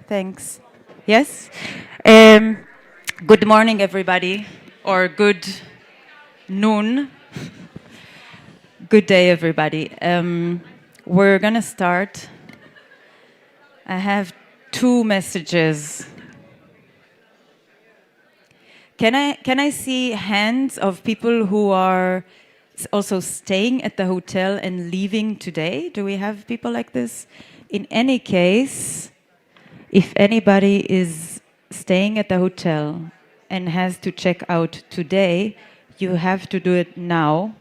Thanks. Yes? Good morning, everybody, or good noon. Good day, everybody. We're going to start. I have two messages. Can I see hands of people who are also staying at the hotel and leaving today? Do we have people like this? In any case, if anybody is staying at the hotel and has to check out today, you have to do it now,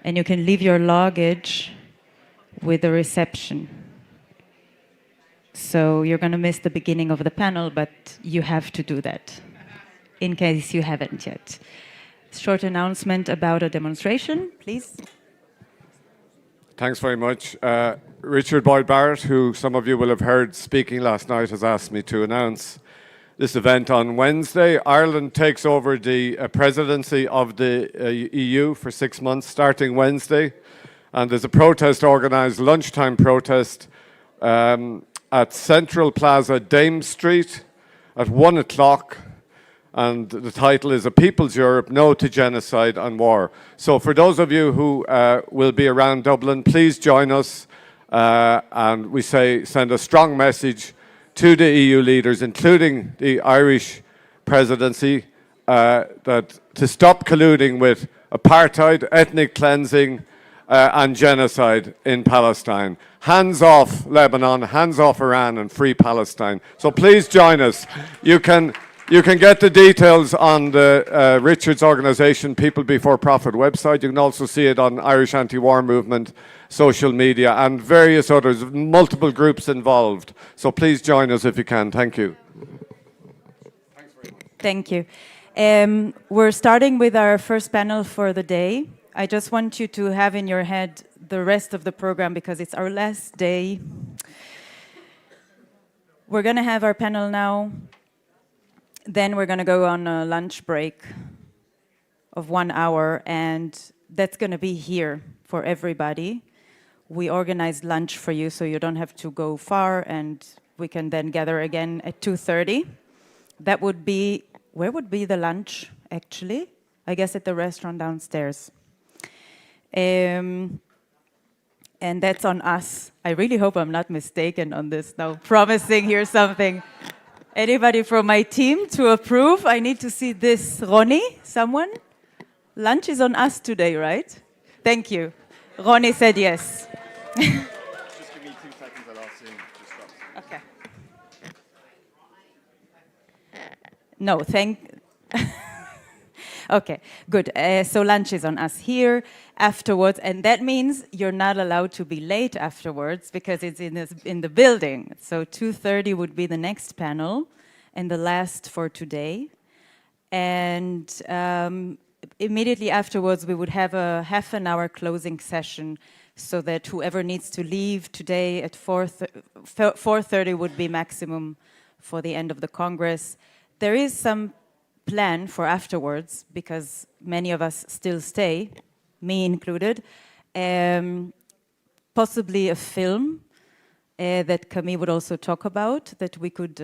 and you can leave your luggage with the reception. So you're going to miss the beginning of the panel, but you have to do that, in case you haven't yet. Short announcement about a demonstration, please. Thanks very much. Richard Boyd Barrett, who some of you will have heard speaking last night, has asked me to announce this event on Wednesday. Ireland takes over the presidency of the EU for 6 months, starting Wednesday. And there's a protest organised, lunchtime protest, at Central Plaza, Dame Street, at 1 o'clock. And the title is A People's Europe, No to Genocide and War. So for those of you who will be around Dublin, please join us. And we send a strong message to the EU leaders, including the Irish presidency, that to stop colluding with apartheid, ethnic cleansing, and genocide in Palestine. Hands off Lebanon, hands off Iran, and free Palestine. So please join us. You can get the details on the Richard's organisation, People Before Profit website. You can also see it on Irish Anti-War Movement, social media, and various others, multiple groups involved. So please join us if you can. Thank you. Thanks very much. Thank you. We're starting with our first panel for the day. I just want you to have in your head the rest of the program because it's our last day. We're going to have our panel now. Then we're going to go on a lunch break of 1 hour, and that's going to be here for everybody. We organized lunch for you, so you don't have to go far, and we can then gather again at 2:30. That would be, where would be the lunch, actually? I guess at the restaurant downstairs. And that's on us. I really hope I'm not mistaken on this now, promising here something. Anybody from my team to approve? I need to see this. Ronnie, someone? Lunch is on us today, right? Thank you. Ronnie said yes. Just give me 2 seconds, I'll see. Okay. No, Okay, good. So lunch is on us here afterwards, and that means you're not allowed to be late afterwards because it's in the building. So 2:30 would be the next panel and the last for today. And immediately afterwards, we would have a half an hour closing session so that whoever needs to leave today at 4:30 would be maximum for the end of the Congress. There is some plan for afterwards, because many of us still stay, me included, possibly a film that Camille would also talk about, that we could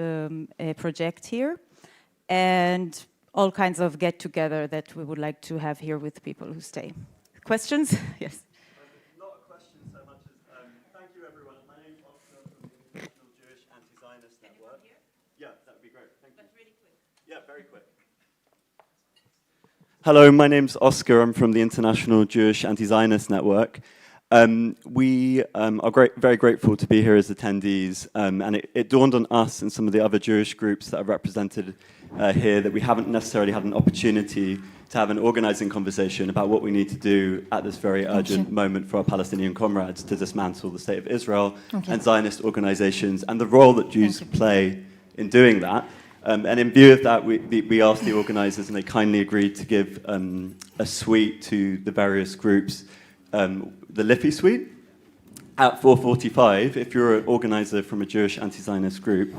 project here, and all kinds of get-together that we would like to have here with people who stay. Questions? Yes. Not a question so much as, thank you everyone. My name's Oscar from the International Jewish Anti-Zionist Network. Yeah, that would be great. Thank you. But really quick. Yeah, very quick. Hello, my name's Oscar. I'm from the International Jewish Anti-Zionist Network. We are very grateful to be here as attendees, and it dawned on us and some of the other Jewish groups that are represented here that we haven't necessarily had an opportunity to have an organizing conversation about what we need to do at this very urgent moment for our Palestinian comrades to dismantle the State of Israel and Zionist organizations, and the role that Jews play in doing that. And in view of that, we asked the organizers, and they kindly agreed to give a suite to the various groups, the Liffey suite. At 4:45, if you're an organizer from a Jewish anti-Zionist group,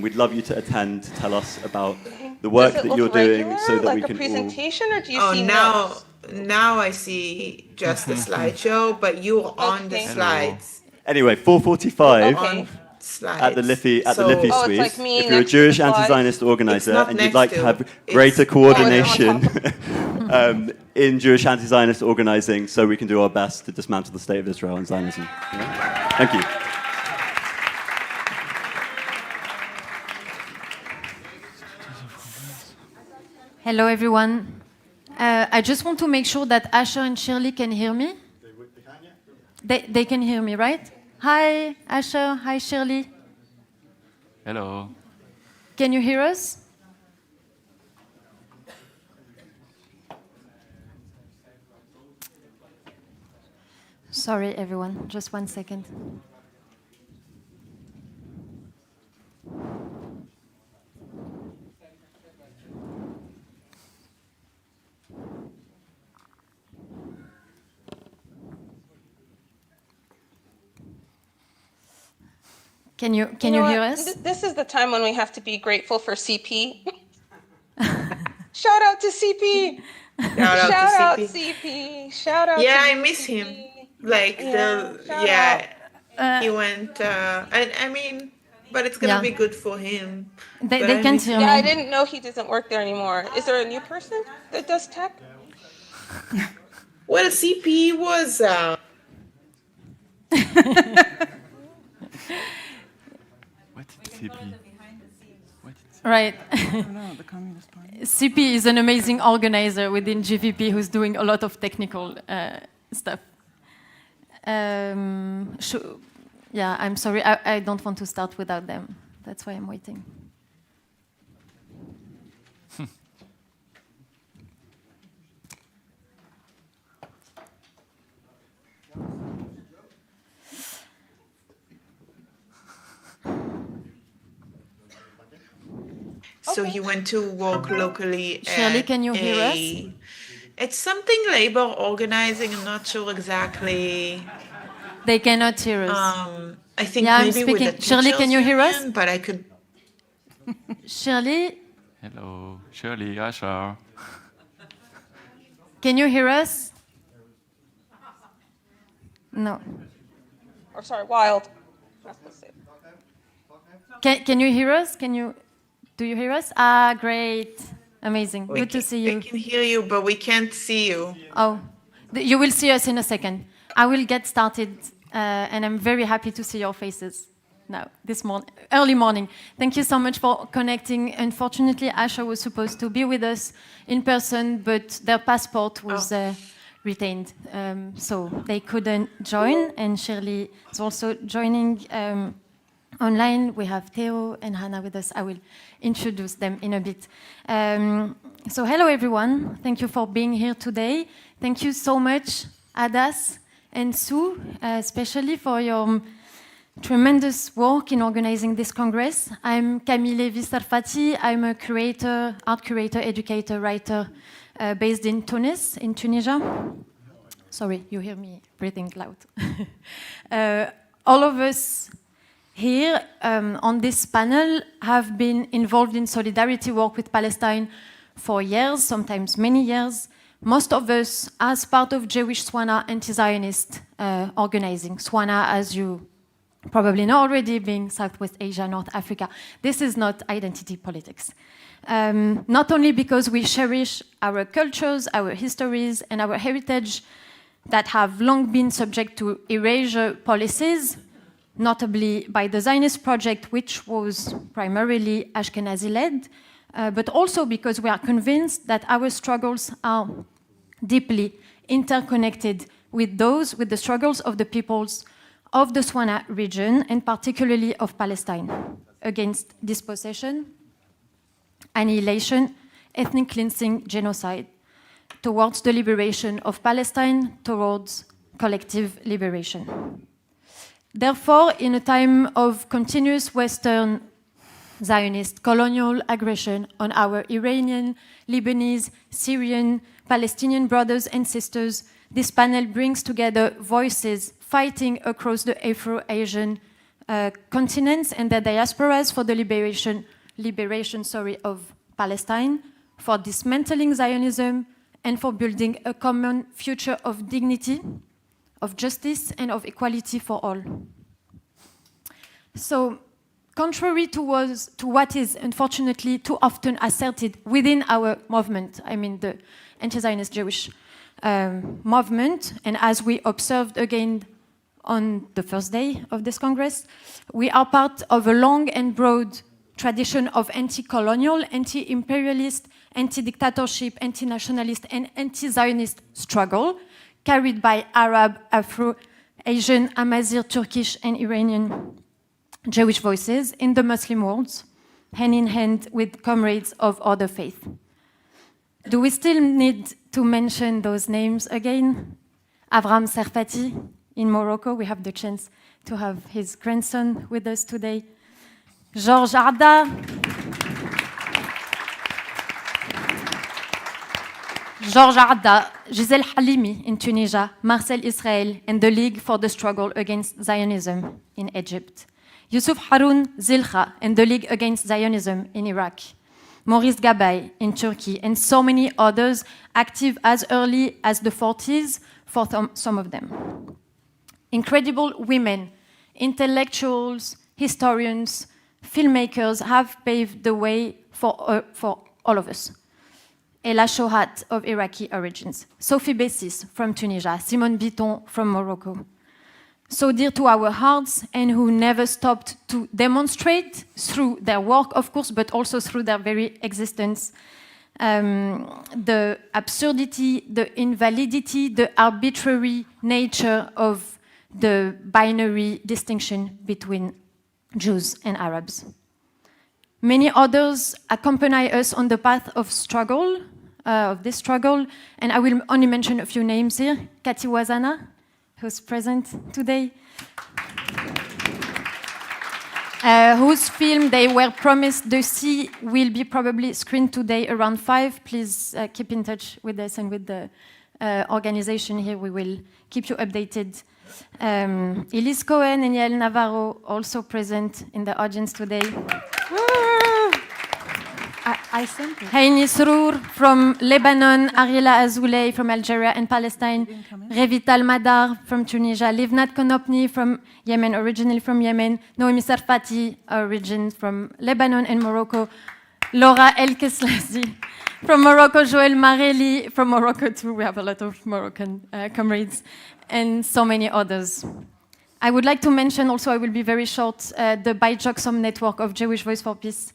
we'd love you to attend to tell us about the work that you're doing so that we can like a presentation, or do you see notes? Now I see just the slideshow, but you're on the slides. Anyway, 4:45. Okay. slides. At the Liffey So- Suite. Oh, it's like me If you're a next to the Jewish slides. anti-Zionist organizer not and you'd next like to to, have it's- greater coordination on in Jewish anti-Zionist organizing, so we can do our best to dismantle the state of Israel and Zionism. Yeah? Thank you. Hello, everyone. I just want to make sure that Asher and Shirley can hear me. They can hear me, right? Hi, Asher. Hi, Shirley. Hello. Can you hear us? Sorry, everyone. Just 1 second. Can you know hear what? us? This is the time when we have to be grateful for CP. Shout out to CP. Shout out to CP. CP. Shout out. Yeah, to I miss him. CP. Like Yeah, shout he went. I mean, but it's gonna Yeah. be good for him. They But I can't miss hear Yeah, me. I didn't know he doesn't work there anymore. Is there a new person that does tech? Well, CP was. What is CP? Right. CP is an amazing organizer within GVP who's doing a lot of technical stuff. Yeah, I'm sorry. I don't want to start without them. That's why I'm waiting. So he went to work locally. Shirley, at can you hear us? It's something labor organizing. I'm not sure exactly. They cannot hear us. I think Yeah, I'm maybe with speaking. the Shirley, teachers can you hear us? union, but I could. Shirley, Hello, Shirley, Asher. can you hear us? No. Or sorry, Wild. That's what I said. Can you hear us? Do you hear us? Ah, great. Amazing. We Good to can- see I you. can hear you, but we can't see you. Oh, you will see us in a second. I will get started, and I'm very happy to see your faces now, this morning, early morning. Thank you so much for connecting. Unfortunately, Asha was supposed to be with us in person, but their passport was retained, so they couldn't join, and Shirley is also joining online. We have Theo and Hannah with us. I will introduce them in a bit. So hello, everyone. Thank you for being here today. Thank you so much, Adas and Sue, especially for your tremendous work in organizing this Congress. I'm Camille Visarfati. I'm a curator, art curator, educator, writer based in Tunis, in Tunisia. Sorry, you hear me breathing loud. All of us here on this panel have been involved in solidarity work with Palestine for years, sometimes many years. Most of us as part of Jewish Swana Anti-Zionist organizing. Swana, as you probably know already, being Southwest Asia, North Africa. This is not identity politics. Not only because we cherish our cultures, our histories, and our heritage that have long been subject to erasure policies, notably by the Zionist project, which was primarily Ashkenazi-led, but also because we are convinced that our struggles are deeply interconnected with the struggles of the peoples of the Swana region, and particularly of Palestine, against dispossession, annihilation, ethnic cleansing, genocide, towards the liberation of Palestine, towards collective liberation. Therefore, in a time of continuous Western Zionist colonial aggression on our Iranian, Lebanese, Syrian, Palestinian brothers and sisters, this panel brings together voices fighting across the Afro-Asian continents and their diasporas for the liberation of Palestine, for dismantling Zionism, and for building a common future of dignity, of justice, and of equality for all. So, contrary to what is unfortunately too often asserted within our movement, I mean the anti-Zionist Jewish movement, and as we observed again on the first day of this Congress, we are part of a long and broad tradition of anti-colonial, anti-imperialist, anti-dictatorship, anti-nationalist, and anti-Zionist struggle carried by Arab, Afro-Asian, Amazigh, Turkish, and Iranian Jewish voices in the Muslim world, hand in hand with comrades of other faiths. Do we still need to mention those names again? Avram Serfati in Morocco, we have the chance to have his grandson with us today. Georges Arda. Georges Arda, Gisèle Halimi in Tunisia, Marcel Israel, and the League for the Struggle Against Zionism in Egypt. Yusuf Harun Zilkha and the League Against Zionism in Iraq. Maurice Gabay in Turkey, and so many others active as early as the 40s for some of them. Incredible women, intellectuals, historians, filmmakers have paved the way for all of us. Ella Shohat of Iraqi origins, Sophie Bessis from Tunisia, Simone Bitton from Morocco. So dear to our hearts and who never stopped to demonstrate through their work, of course, but also through their very existence, the absurdity, the invalidity, the arbitrary nature of the binary distinction between Jews and Arabs. Many others accompany us on the path of struggle, this struggle, and I will only mention a few names here. Kati Wazana, who's present today, whose film they were promised the sea will be probably screened today around 5. Please keep in touch with us and with the organization here. We will keep you updated. Elise Cohen and Yael Navarro also present in the audience today. Heini Srour from Lebanon, Ariela Azoulay from Algeria and Palestine, Revital Madar from Tunisia, Livnat Konopni from Yemen, originally from Yemen, Noemi Sarfati, origin from Lebanon and Morocco, Laura El Keslazi from Morocco, Joël Marelli from Morocco too, we have a lot of Moroccan comrades, and so many others. I would like to mention also, I will be very short, the Bajoksom network of Jewish Voice for Peace,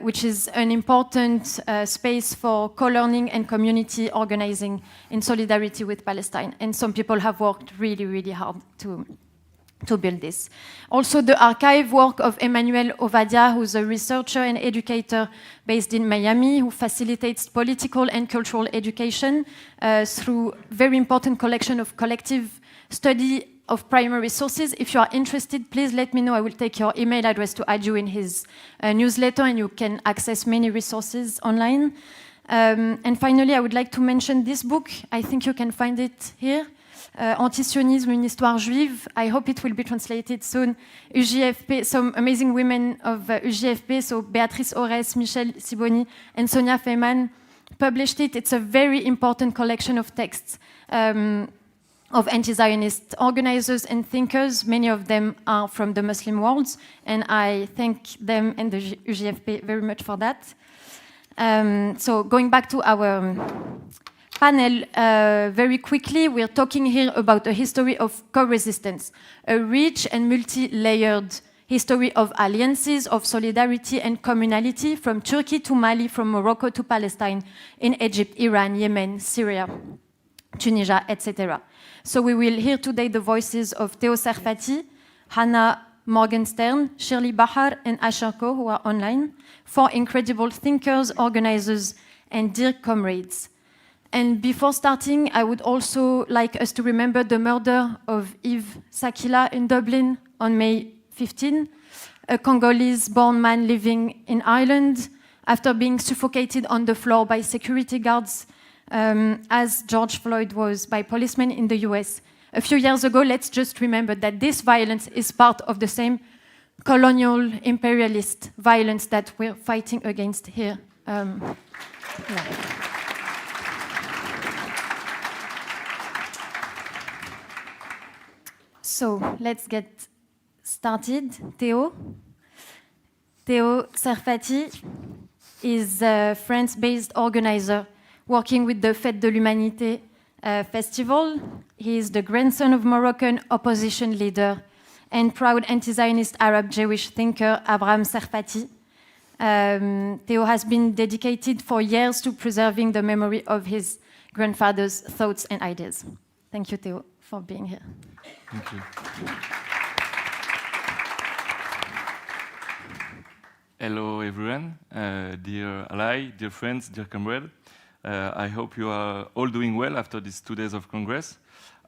which is an important space for co-learning and community organizing in solidarity with Palestine. And some people have worked really, really hard to build this. Also, the archive work of Emmanuel Ovadia, who's a researcher and educator based in Miami, who facilitates political and cultural education through very important collection of collective study of primary sources. If you are interested, please let me know. I will take your email address to add you in his newsletter, and you can access many resources online. And finally, I would like to mention this book. I think you can find it here. Anti-Zionisme, une histoire juive. I hope it will be translated soon. UJFP, some amazing women of UJFP, so Béatrice Ores, Michel Siboni, and Sonia Feynman published it. It's a very important collection of texts of anti-Zionist organizers and thinkers. Many of them are from the Muslim world, and I thank them and the UJFP very much for that. So going back to our panel, very quickly, we're talking here about a history of co-resistance, a rich and multi-layered history of alliances, of solidarity and communality, from Turkey to Mali, from Morocco to Palestine, in Egypt, Iran, Yemen, Syria, Tunisia, etc. So we will hear today the voices of Theo Serfati, Hannah Morgenstern, Shirley Bahar, and Asherko, who are online, 4 incredible thinkers, organizers, and dear comrades. And before starting, I would also like us to remember the murder of Yves Sakila in Dublin on May 15, a Congolese-born man living in Ireland after being suffocated on the floor by security guards, as George Floyd was by policemen in the US. A few years ago, let's just remember that this violence is part of the same colonial imperialist violence that we're fighting against here. So let's get started, Theo. Theo Serfati is a France-based organizer working with the Fête de l'Humanité festival. He is the grandson of Moroccan opposition leader and proud anti-Zionist Arab Jewish thinker Abraham Serfati. Theo has been dedicated for years to preserving the memory of his grandfather's thoughts and ideas. Thank you, Theo, for being here. Thank you. Hello, everyone, dear ally, dear friends, dear comrade. I hope you are all doing well after these 2 days of Congress.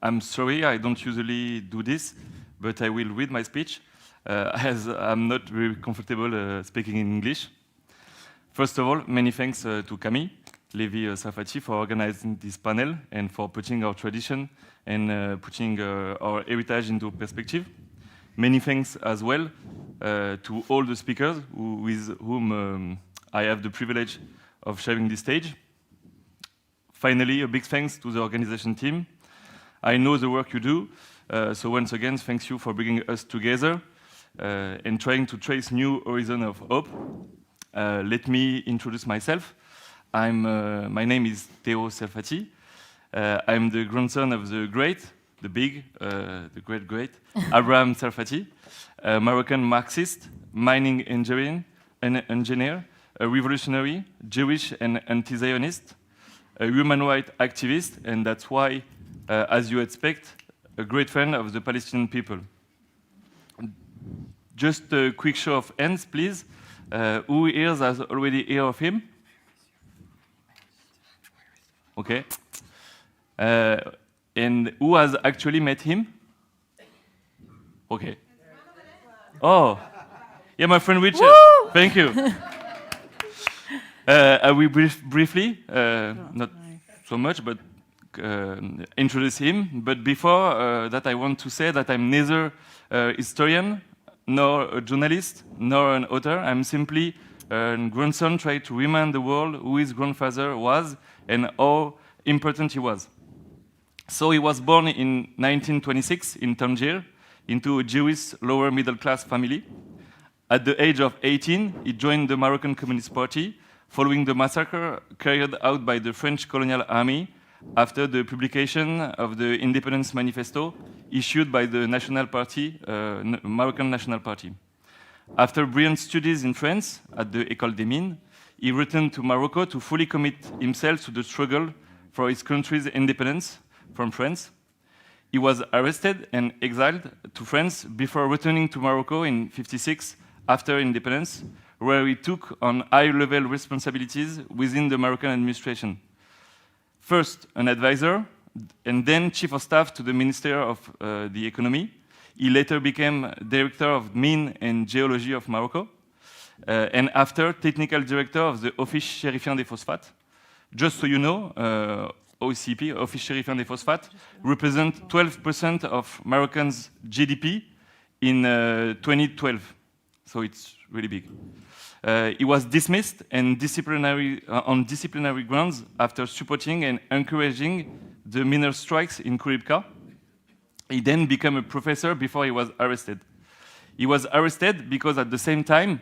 I'm sorry, I don't usually do this, but I will read my speech, as I'm not very comfortable speaking in English. First of all, many thanks to Camille Lévy-Sarfati for organizing this panel and for putting our tradition and putting our heritage into perspective. Many thanks as well to all the speakers with whom I have the privilege of sharing this stage. Finally, a big thanks to the organization team. I know the work you do, so once again, thanks you for bringing us together and trying to trace new horizon of hope. Let me introduce myself. My name is Theo Serfati. I'm the grandson of the great, the big, the great Abraham Serfati, a Moroccan Marxist, mining engineer, a revolutionary, Jewish and anti-Zionist, a human rights activist, and that's why, as you expect, a great friend of the Palestinian people. Just a quick show of hands, please. Who here has already heard of him? Okay. And who has actually met him? Okay. Oh, yeah, my friend Richard. Woo! Thank you. I will briefly, not so much, but introduce him. But before that, I want to say that I'm neither a historian, nor a journalist, nor an author. I'm simply a grandson trying to remind the world who his grandfather was and how important he was. So he was born in 1926 in Tangier into a Jewish lower middle class family. At the age of 18, he joined the Moroccan Communist Party following the massacre carried out by the French colonial army after the publication of the Independence Manifesto issued by the National Party, Moroccan National Party. After brilliant studies in France at the École des Mines, he returned to Morocco to fully commit himself to the struggle for his country's independence from France. He was arrested and exiled to France before returning to Morocco in 1956 after independence, where he took on high-level responsibilities within the Moroccan administration. First, an advisor, and then chief of staff to the Minister of the Economy. He later became director of Mines and Geology of Morocco, and after, technical director of the Office Chérifien des Phosphates. Just so you know, OCP, Office Chérifien des Phosphates, represent 12% of Moroccan's GDP in 2012. So it's really big. He was dismissed and on disciplinary grounds after supporting and encouraging the miners' strikes in Kuribka. He then became a professor before he was arrested. He was arrested because at the same time,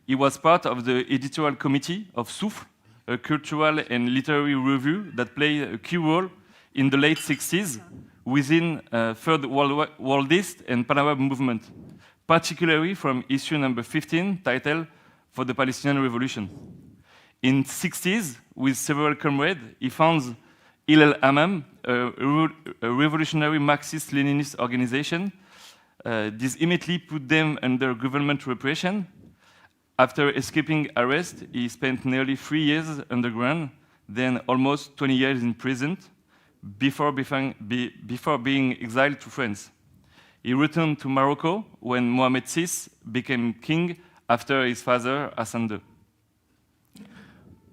he was part of the editorial committee of Souffle, a cultural and literary review that played a key role in the late 60s within Third Worldist and Pan-Arab movement, particularly from issue number 15, titled For the Palestinian Revolution. In the 60s, with several comrades, he founded Hillel Hammam, a revolutionary Marxist-Leninist organization. This immediately put them under government repression. After escaping arrest, he spent nearly 3 years underground, then almost 20 years in prison, before being exiled to France. He returned to Morocco when Mohammed VI became king after his father Hassan II.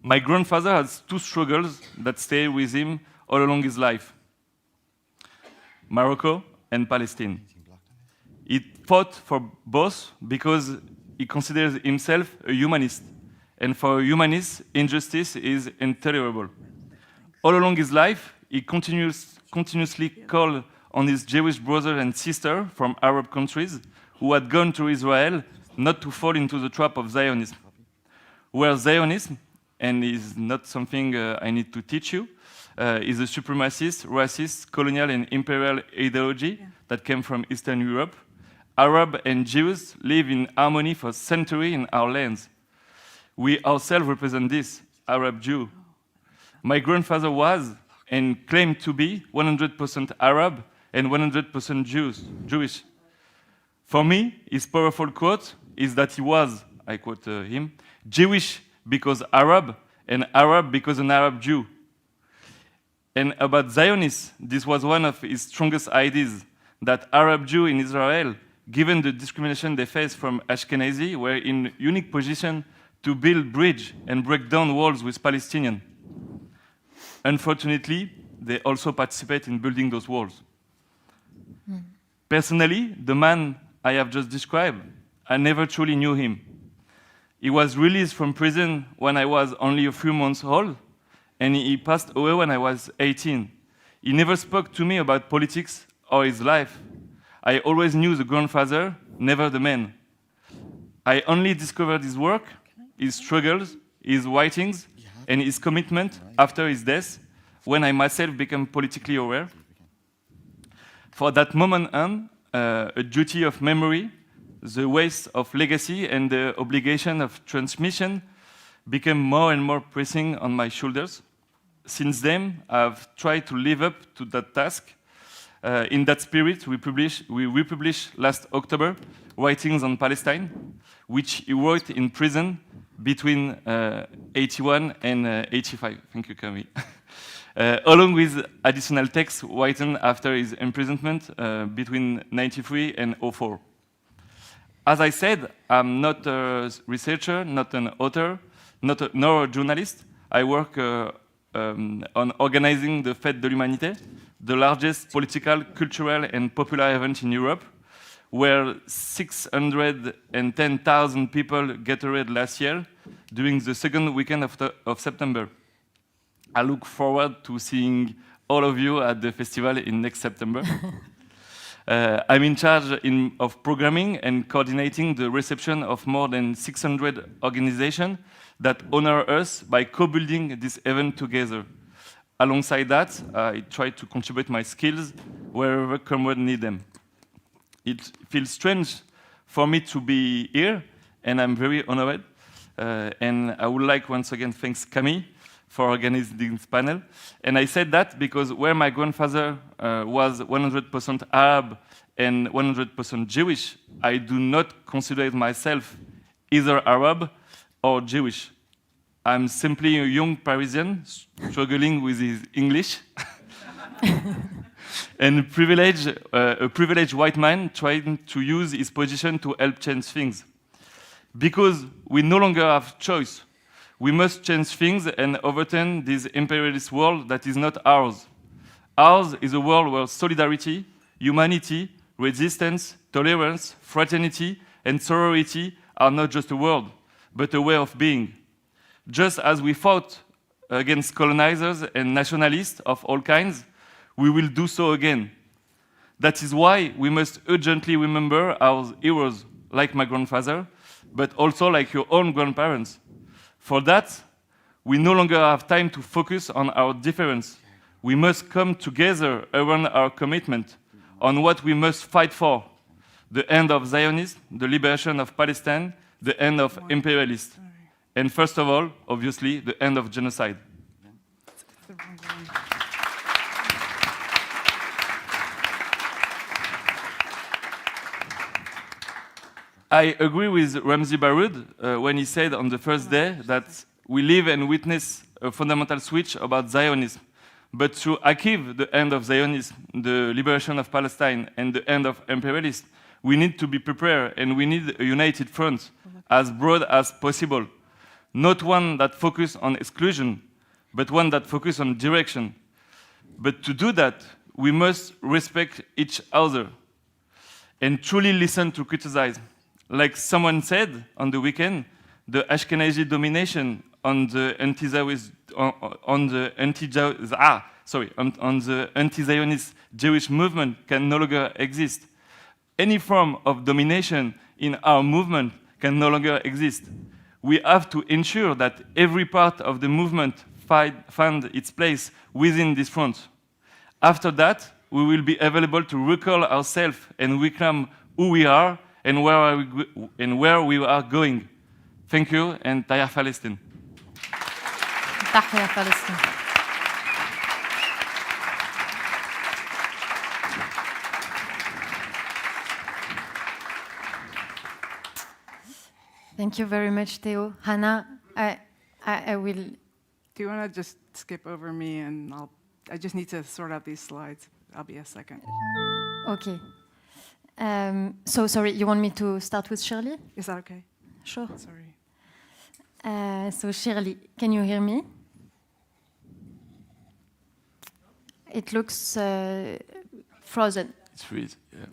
My grandfather has two struggles that stay with him all along his life: Morocco and Palestine. He fought for both because he considers himself a humanist, and for a humanist, injustice is intolerable. All along his life, he continuously called on his Jewish brothers and sisters from Arab countries who had gone to Israel not to fall into the trap of Zionism. Where Zionism, and is not something I need to teach you, is a supremacist, racist, colonial and imperial ideology that came from Eastern Europe. Arab and Jews live in harmony for centuries in our lands. We ourselves represent this, Arab Jew. My grandfather was and claimed to be 100% Arab and 100% Jewish. For me, his powerful quote is that he was, I quote him, Jewish because Arab and Arab because an Arab Jew. And about Zionists, this was one of his strongest ideas, that Arab Jews in Israel, given the discrimination they face from Ashkenazi, were in unique position to build bridge and break down walls with Palestinians. Unfortunately, they also participate in building those walls. Personally, the man I have just described, I never truly knew him. He was released from prison when I was only a few months old, and he passed away when I was 18. He never spoke to me about politics or his life. I always knew the grandfather, never the man. I only discovered his work, his struggles, his writings, and his commitment after his death, when I myself became politically aware. For that moment on, a duty of memory, the waste of legacy, and the obligation of transmission became more and more pressing on my shoulders. Since then, I've tried to live up to that task. In that spirit, we republished last October Writings on Palestine, which he wrote in prison between 81 and 85. Thank you, Kami. Along with additional texts written after his imprisonment between 93 and 04. As I said, I'm not a researcher, not an author, nor a journalist. I work on organizing the Fête de l'Humanité, the largest political, cultural, and popular event in Europe, where 610,000 people gathered last year during the second weekend of September. I look forward to seeing all of you at the festival in next September. I'm in charge of programming and coordinating the reception of more than 600 organizations that honor us by co-building this event together. Alongside that, I try to contribute my skills wherever comrades need them. It feels strange for me to be here, and I'm very honored. And I would like once again thanks Camille for organizing this panel. And I said that because where my grandfather was 100% Arab and 100% Jewish, I do not consider myself either Arab or Jewish. I'm simply a young Parisian struggling with his English. And a privileged white man trying to use his position to help change things. Because we no longer have choice. We must change things and overturn this imperialist world that is not ours. Ours is a world where solidarity, humanity, resistance, tolerance, fraternity, and sorority are not just a word, but a way of being. Just as we fought against colonizers and nationalists of all kinds, we will do so again. That is why we must urgently remember our heroes, like my grandfather, but also like your own grandparents. For that, we no longer have time to focus on our difference. We must come together around our commitment on what we must fight for: the end of Zionism, the liberation of Palestine, the end of imperialists, and first of all, obviously, the end of genocide. I agree with Ramzi Baroud when he said on the first day that we live and witness a fundamental switch about Zionism. But to achieve the end of Zionism, the liberation of Palestine, and the end of imperialism, we need to be prepared, and we need a united front as broad as possible. Not one that focuses on exclusion, but one that focuses on direction. But to do that, we must respect each other and truly listen to criticize. Like someone said on the weekend, the Ashkenazi domination on the anti-Zionist Jewish movement can no longer exist. Any form of domination in our movement can no longer exist. We have to ensure that every part of the movement find its place within this front. After that, we will be available to recall ourselves and reclaim who we are and where we are going. Thank you, and Tahrir Palestine. تحيا فلسطين. Thank you very much, Theo. Hannah, I will. Do you want to just skip over me and I just need to sort out these slides. I'll be a second. Okay. So sorry, you want me to start with Shirley? Is that okay? Sure. Sorry. So Shirley, can you hear me? It looks frozen. It's freeze. Yeah.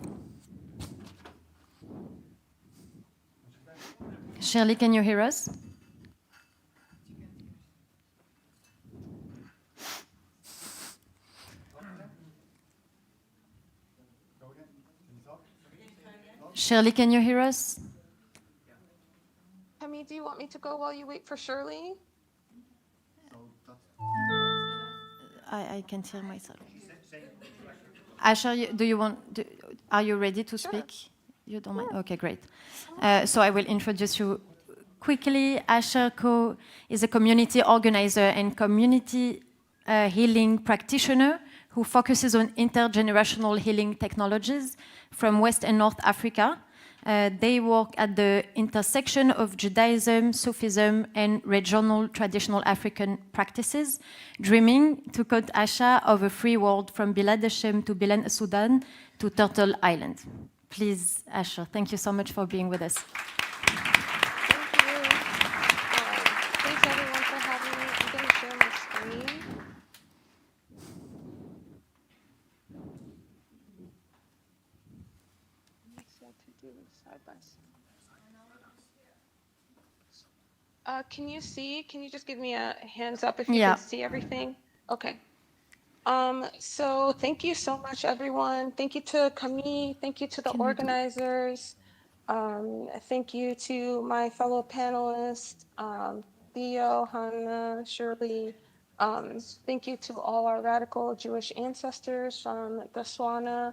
Shirley, can you hear us? Shirley, can you hear us? Hemi, do you want me to go while you wait for Shirley? I can't hear myself. Asher, are you ready to speak? You don't mind? Okay, great. So I will introduce you quickly. Asher Ko is a community organizer and community healing practitioner who focuses on intergenerational healing technologies from West and North Africa. They work at the intersection of Judaism, Sufism, and regional traditional African practices, dreaming, to quote Asha, of a free world from Bilad Hashem to Bilan Sudan to Turtle Island. Please, Asha, thank you so much for being with us. Thank you. Thanks everyone for having me. I'm going to share my screen. I said to do side by side. Can you see? Can you just give me a hands up if you Yeah. can see everything? Okay. So thank you so much, everyone. Thank you to Camille. Thank you to the organizers. Thank you to my fellow panelists, Theo, Hannah, Shirley. Thank you to all our radical Jewish ancestors from the Swana.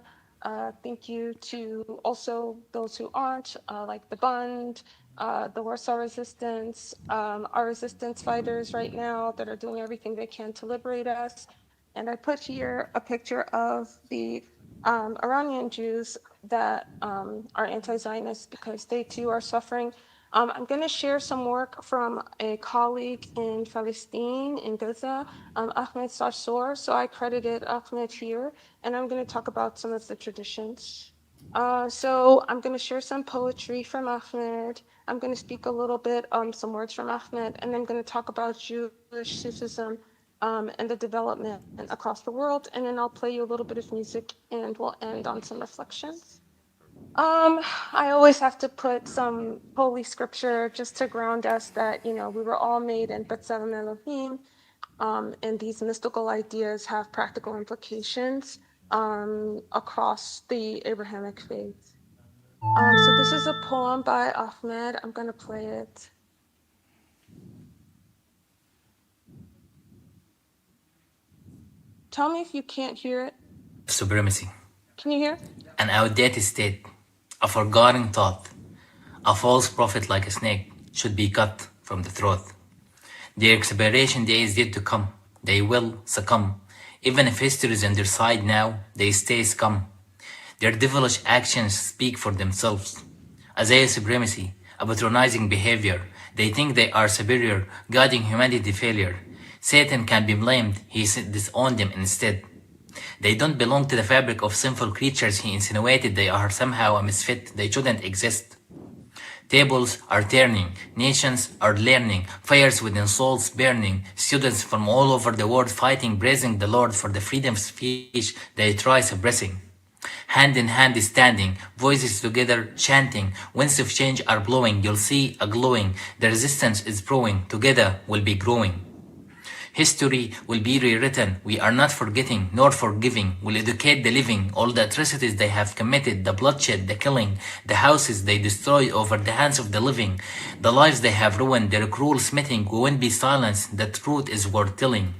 Thank you to also those who aren't, like the Bund, the Warsaw Resistance, our resistance fighters right now that are doing everything they can to liberate us. And I put here a picture of the Iranian Jews that are anti-Zionists because they too are suffering. I'm going to share some work from a colleague in Palestine, in Gaza, Ahmed Sarsour. So I credited Ahmed here, and I'm going to talk about some of the traditions. So I'm going to share some poetry from Ahmed. I'm going to speak a little bit, some words from Ahmed, and I'm going to talk about Jewish Sufism and the development across the world. And then I'll play you a little bit of music and we'll end on some reflections. I always have to put some holy scripture just to ground us that, you know, we were all made in B'Tselem Elohim, and these mystical ideas have practical implications across the Abrahamic faith. So this is a poem by Ahmed. I'm going to play it. Tell me if you can't hear it. Supremacy. Can you hear? An outdated state, a forgotten thought, a false prophet like a snake should be cut from the throat. Their expiration day is yet to come. They will succumb. Even if history is on their side now, they stay scum. Their devilish actions speak for themselves. Isaiah supremacy, a patronizing behavior. They think they are superior, guiding humanity to failure. Satan can be blamed, he disowned them instead. They don't belong to the fabric of sinful creatures he insinuated they are somehow a misfit, they shouldn't exist. Tables are turning, nations are learning, fires within souls burning, students from all over the world fighting, praising the Lord for the freedom of speech they try suppressing. Hand in hand is standing, voices together chanting, winds of change are blowing, you'll see a glowing, the resistance is growing, together we'll be growing. History will be rewritten. We are not forgetting nor forgiving. We'll educate the living. All the atrocities they have committed, the bloodshed, the killing, the houses they destroy over the hands of the living, the lives they have ruined, their cruel smithing, we won't be silenced. The truth is worth telling.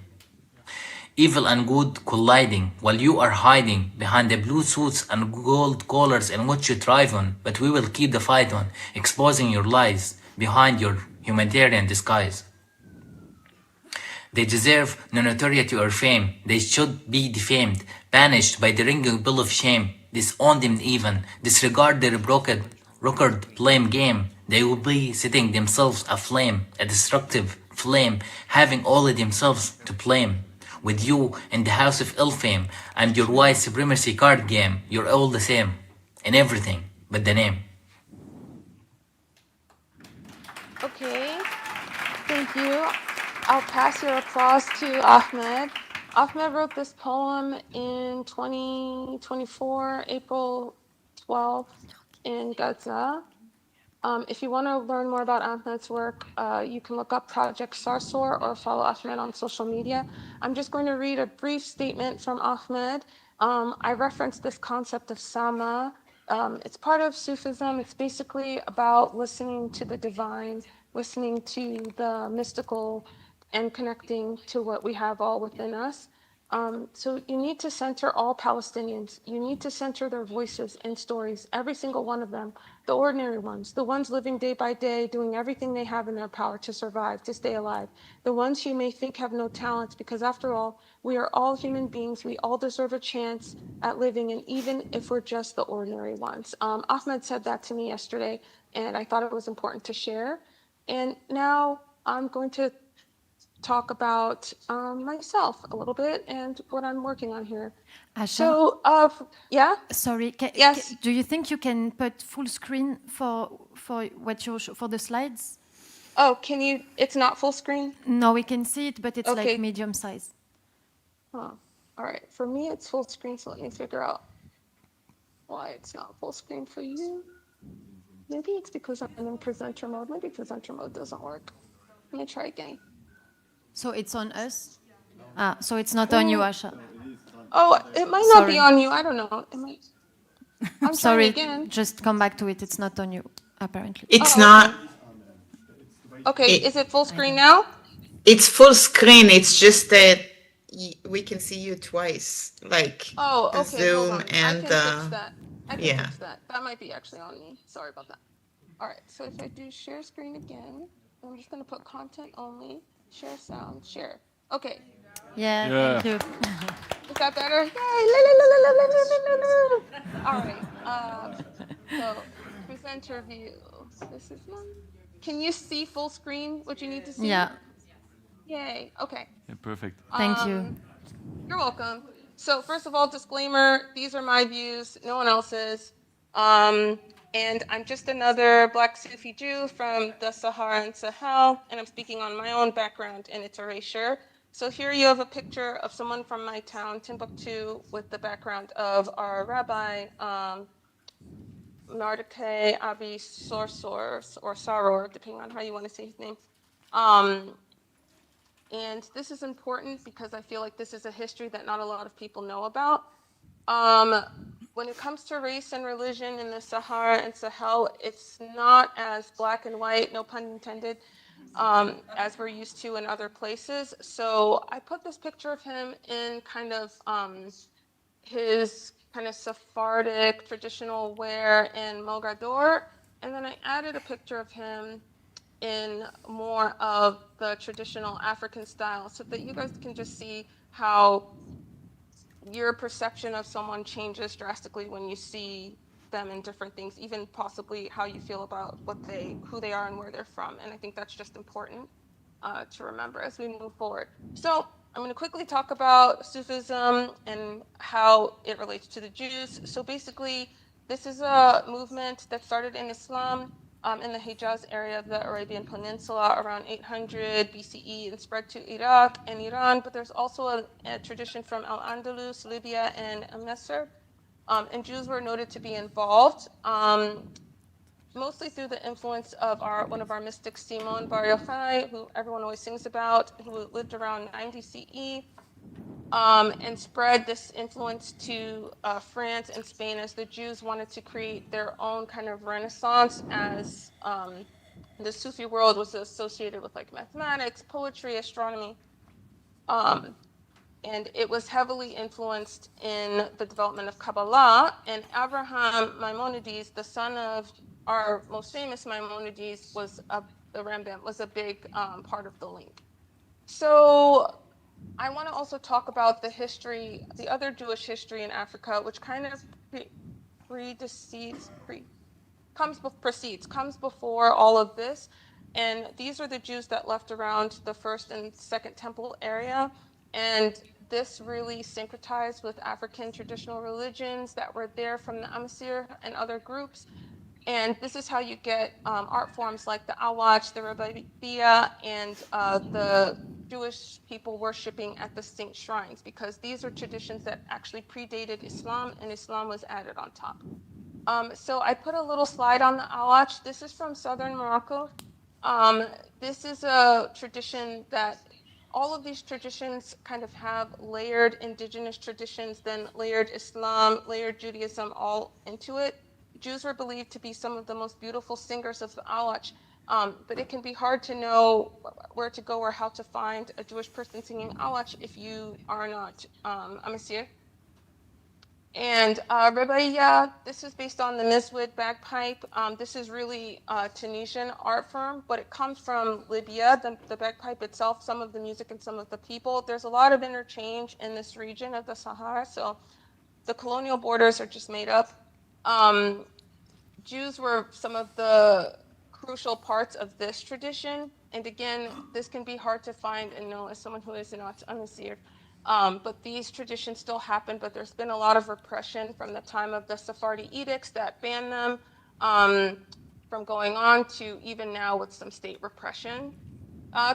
Evil and good colliding, while you are hiding behind the blue suits and gold collars in which you thrive on. But we will keep the fight on, exposing your lies behind your humanitarian disguise. They deserve no notoriety or fame. They should be defamed, banished by the ringing bill of shame. Disown them even, disregard their brokered blame game. They will be setting themselves aflame, a destructive flame, having all of themselves to blame. With you in the house of ill fame and your white supremacy card game, you're all the same in everything but the name. Okay, thank you. I'll pass your applause to Ahmed. Ahmed wrote this poem in 2024, April 12th in Gaza. If you want to learn more about Ahmed's work, you can look up Project Sarsor or follow Ahmed on social media. I'm just going to read a brief statement from Ahmed. I referenced this concept of Sama. It's part of Sufism. It's basically about listening to the divine, listening to the mystical, and connecting to what we have all within us. So you need to center all Palestinians. You need to center their voices and stories, every single one of them, the ordinary ones, the ones living day by day, doing everything they have in their power to survive, to stay alive, the ones you may think have no talents, because after all, we are all human beings. We all deserve a chance at living, and even if we're just the ordinary ones. Ahmed said that to me yesterday, and I thought it was important to share. And now I'm going to talk about myself a little bit and what I'm working on here. Asha, So, yeah? sorry, Yes. do you think you can put full screen for what you for the slides? Oh, can you, it's not full screen? No, we can see it, but it's Okay. like medium size. Huh. All right, for me, it's full screen, so let me figure out why it's not full screen for you. Maybe it's because I'm in presenter mode. Maybe presenter mode doesn't work. Let me try again. So it's on us? So it's not on you, Asha. Oh, it might not be on you. I don't know. It might. I'm Sorry, trying again. just come back to it. It's not on you, apparently. It's Oh, not. Okay, is it full screen now? It's full screen. It's just that we can see you twice, like Oh, the okay, hold Zoom on. and I can fix that. I can yeah. fix that. That might be actually on me. Sorry about that. All right, so if I do share screen again, I'm just gonna put content only, share sound, share. Okay, Yeah, thank you. is that better? Yay! La, la, la, la, la, la, la, la, la. All right, so presenter view. This is mine. Can you see full screen what you need to see? Yeah, Yay, okay. Yeah, perfect. thank you. You're welcome. So first of all, disclaimer, these are my views, no one else's. And I'm just another Black Sufi Jew from the Sahara and Sahel, and I'm speaking on my own background and its erasure. So here you have a picture of someone from my town, Timbuktu, with the background of our rabbi, Mardukay Abi Sorsor, or Saror, depending on how you want to say his name. And this is important because I feel like this is a history that not a lot of people know about. When it comes to race and religion in the Sahara and Sahel, it's not as black and white, no pun intended, as we're used to in other places. So I put this picture of him in kind of his kind of Sephardic traditional wear in Mogador, and then I added a picture of him in more of the traditional African style so that you guys can just see how your perception of someone changes drastically when you see them in different things, even possibly how you feel about who they are and where they're from. And I think that's just important to remember as we move forward. So I'm going to quickly talk about Sufism and how it relates to the Jews. So basically, this is a movement that started in Islam in the Hijaz area of the Arabian Peninsula around 800 BCE and spread to Iraq and Iran. But there's also a tradition from Al-Andalus, Libya, and Misr. And Jews were noted to be involved. mostly through the influence of one of our mystics, Simon Bar Yochai, who everyone always sings about, who lived around 90 CE, and spread this influence to France and Spain as the Jews wanted to create their own kind of renaissance, as the Sufi world was associated with like mathematics, poetry, astronomy. And it was heavily influenced in the development of Kabbalah. And Abraham Maimonides, the son of our most famous Maimonides, the Rambam, was a big part of the link. So I want to also talk about the history, the other Jewish history in Africa, which kind of comes before all of this. And these are the Jews that left around the first and second temple area. And this really syncretized with African traditional religions that were there from the Amasir and other groups. And this is how you get art forms like the Awach, the Rabbiya, and the Jewish people worshiping at the saint shrines, because these are traditions that actually predated Islam, and Islam was added on top. So I put a little slide on the Awach. This is from southern Morocco. This is a tradition that all of these traditions kind of have layered indigenous traditions, then layered Islam, layered Judaism all into it. Jews were believed to be some of the most beautiful singers of the Awach, but it can be hard to know where to go or how to find a Jewish person singing Awach if you are not a Messiah. And Rebaiya, this is based on the Mizwid bagpipe. This is really a Tunisian art form, but it comes from Libya, the bagpipe itself, some of the music and some of the people. There's a lot of interchange in this region of the Sahara, so the colonial borders are just made up. Jews were some of the crucial parts of this tradition. And again, this can be hard to find and know as someone who is not a Nasir. But these traditions still happen, but there's been a lot of repression from the time of the Sephardi edicts that ban them from going on to even now with some state repression.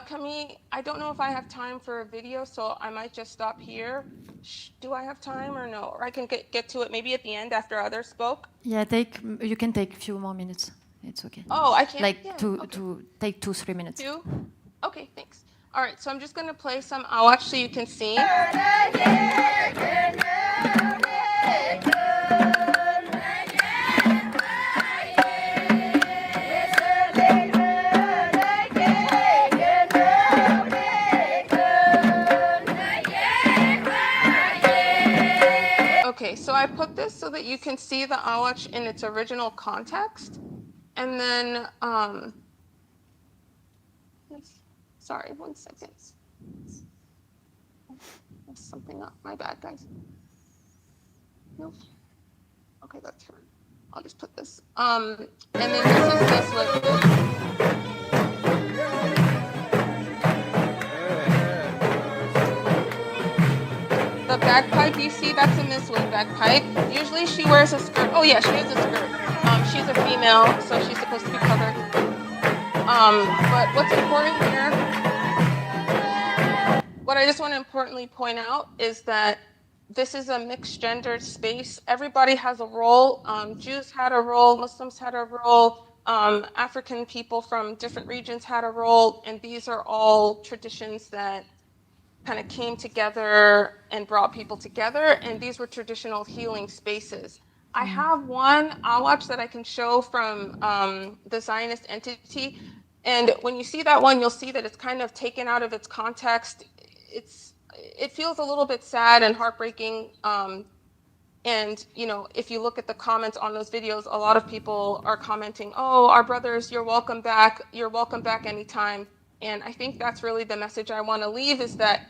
Camille, I don't know if I have time for a video, so I might just stop here. Do I have time or no? Or I can get to it maybe at the end after others spoke? Yeah, you can take a few more minutes. It's okay. Oh, I can't? Like yeah, to take 2-3 minutes. 2? Okay, thanks. All right, so I'm just going to play some Awach so you can see. Okay, so I put this so that you can see the Awach in its original context. And then, sorry, 1 second. There's something up. My bad, guys. Nope. Okay, that's her. I'll just put this. And then this is the bagpipe you see, that's a Mizwid bagpipe. Usually she wears a skirt. Oh yeah, she wears a skirt. She's a female, so she's supposed to be covered. But what's important here, what I just want to importantly point out is that this is a mixed gendered space. Everybody has a role. Jews had a role, Muslims had a role, African people from different regions had a role, and these are all traditions that kind of came together and brought people together, and these were traditional healing spaces. I have one Awach that I can show from the Zionist entity, and when you see that one, you'll see that it's kind of taken out of its context. It feels a little bit sad and heartbreaking, and you know, if you look at the comments on those videos, a lot of people are commenting, "Oh, our brothers, you're welcome back. You're welcome back anytime." And I think that's really the message I want to leave, is that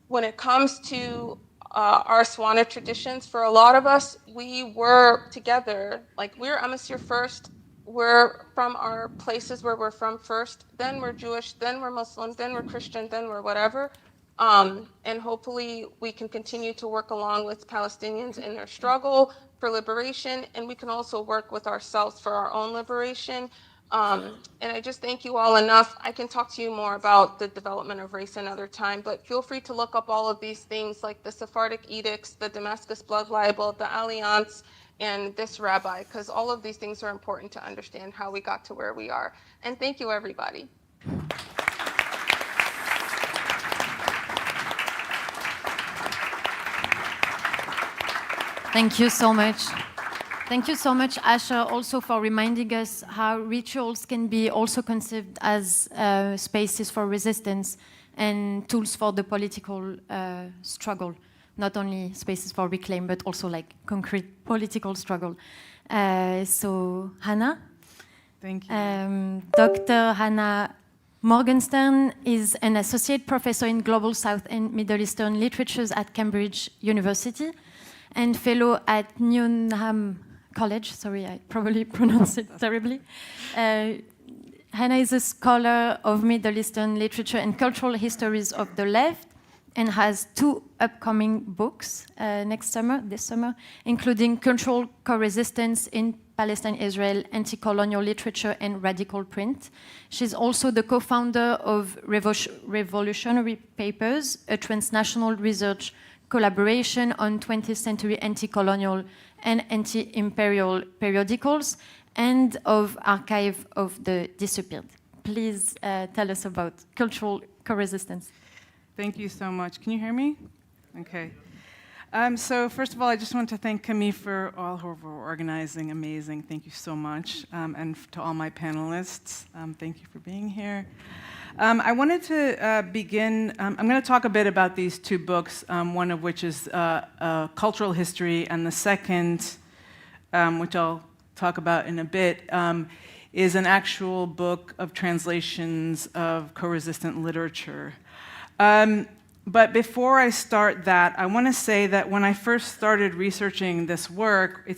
when it comes to our Swana traditions, for a lot of us, we were together. Like, we're Amasir first, we're from our places where we're from first, then we're Jewish, then we're Muslim, then we're Christian, then we're whatever. And hopefully we can continue to work along with Palestinians in their struggle for liberation, and we can also work with ourselves for our own liberation. And I just thank you all enough. I can talk to you more about the development of race another time, but feel free to look up all of these things like the Sephardic edicts, the Damascus blood libel, the Alliance, and this rabbi, because all of these things are important to understand how we got to where we are. And thank you, everybody. Thank you so much. Thank you so much, Asher, also for reminding us how rituals can be also conceived as spaces for resistance and tools for the political struggle, not only spaces for reclaim, but also like concrete political struggle. So, Hannah? Thank you. Dr. Hannah Morgenstern is an associate professor in Global South and Middle Eastern Literatures at Cambridge University and fellow at Newnham College. Sorry, I probably pronounced it terribly. Hannah is a scholar of Middle Eastern literature and cultural histories of the left and has 2 upcoming books this summer, including Cultural Co-Resistance in Palestine-Israel, Anti-Colonial Literature and Radical Print. She's also the co-founder of Revolutionary Papers, a transnational research collaboration on 20th century anti-colonial and anti-imperial periodicals, and of Archive of the Disappeared. Please tell us about cultural co-resistance. Thank you so much. Can you hear me? Okay. So first of all, I just want to thank Camille for all her organizing. Amazing. Thank you so much. And to all my panelists, thank you for being here. I wanted to begin, I'm going to talk a bit about these 2 books, one of which is Cultural History, and the second, which I'll talk about in a bit, is an actual book of translations of co-resistant literature. But before I start that, I want to say that when I first started researching this work,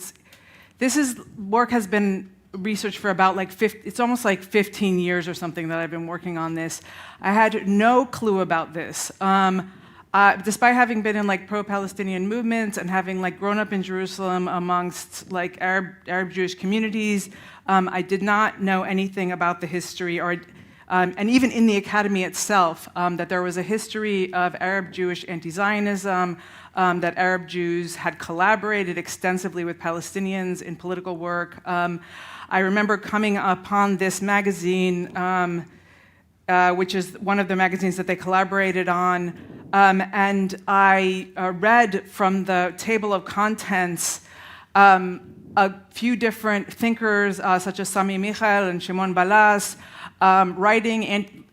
work has been researched for about it's almost like 15 years or something that I've been working on this. I had no clue about this. Despite having been in pro-Palestinian movements and having grown up in Jerusalem amongst Arab Jewish communities, I did not know anything about the history and even in the academy itself, that there was a history of Arab Jewish anti-Zionism, that Arab Jews had collaborated extensively with Palestinians in political work. I remember coming upon this magazine, which is one of the magazines that they collaborated on, and I read from the table of contents a few different thinkers, such as Sami Michael and Shimon Balas, writing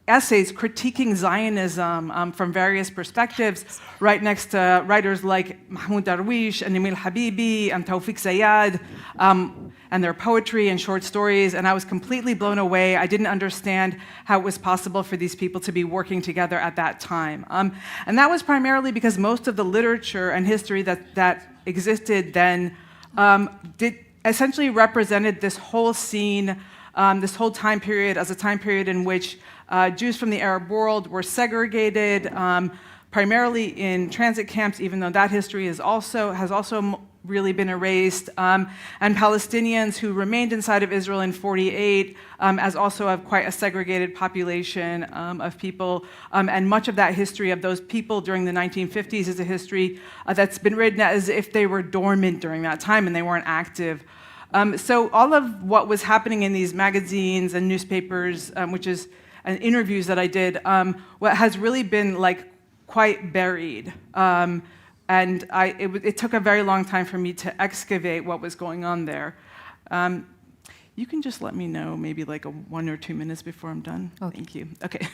essays critiquing Zionism from various perspectives, right next to writers like Mahmoud Darwish and Emil Habibi and Tawfiq Zayad, and their poetry and short stories, and I was completely blown away. I didn't understand how it was possible for these people to be working together at that time. And that was primarily because most of the literature and history that existed then essentially represented this whole scene, this whole time period as a time period in which Jews from the Arab world were segregated, primarily in transit camps, even though that history has also really been erased, and Palestinians who remained inside of Israel in 48 as also of quite a segregated population of people, and much of that history of those people during the 1950s is a history that's been written as if they were dormant during that time and they weren't active. So all of what was happening in these magazines and newspapers, and interviews that I did, what has really been quite buried. And it took a very long time for me to excavate what was going on there. You can just let me know maybe 1 or 2 minutes before I'm done. Okay. Thank you. Okay.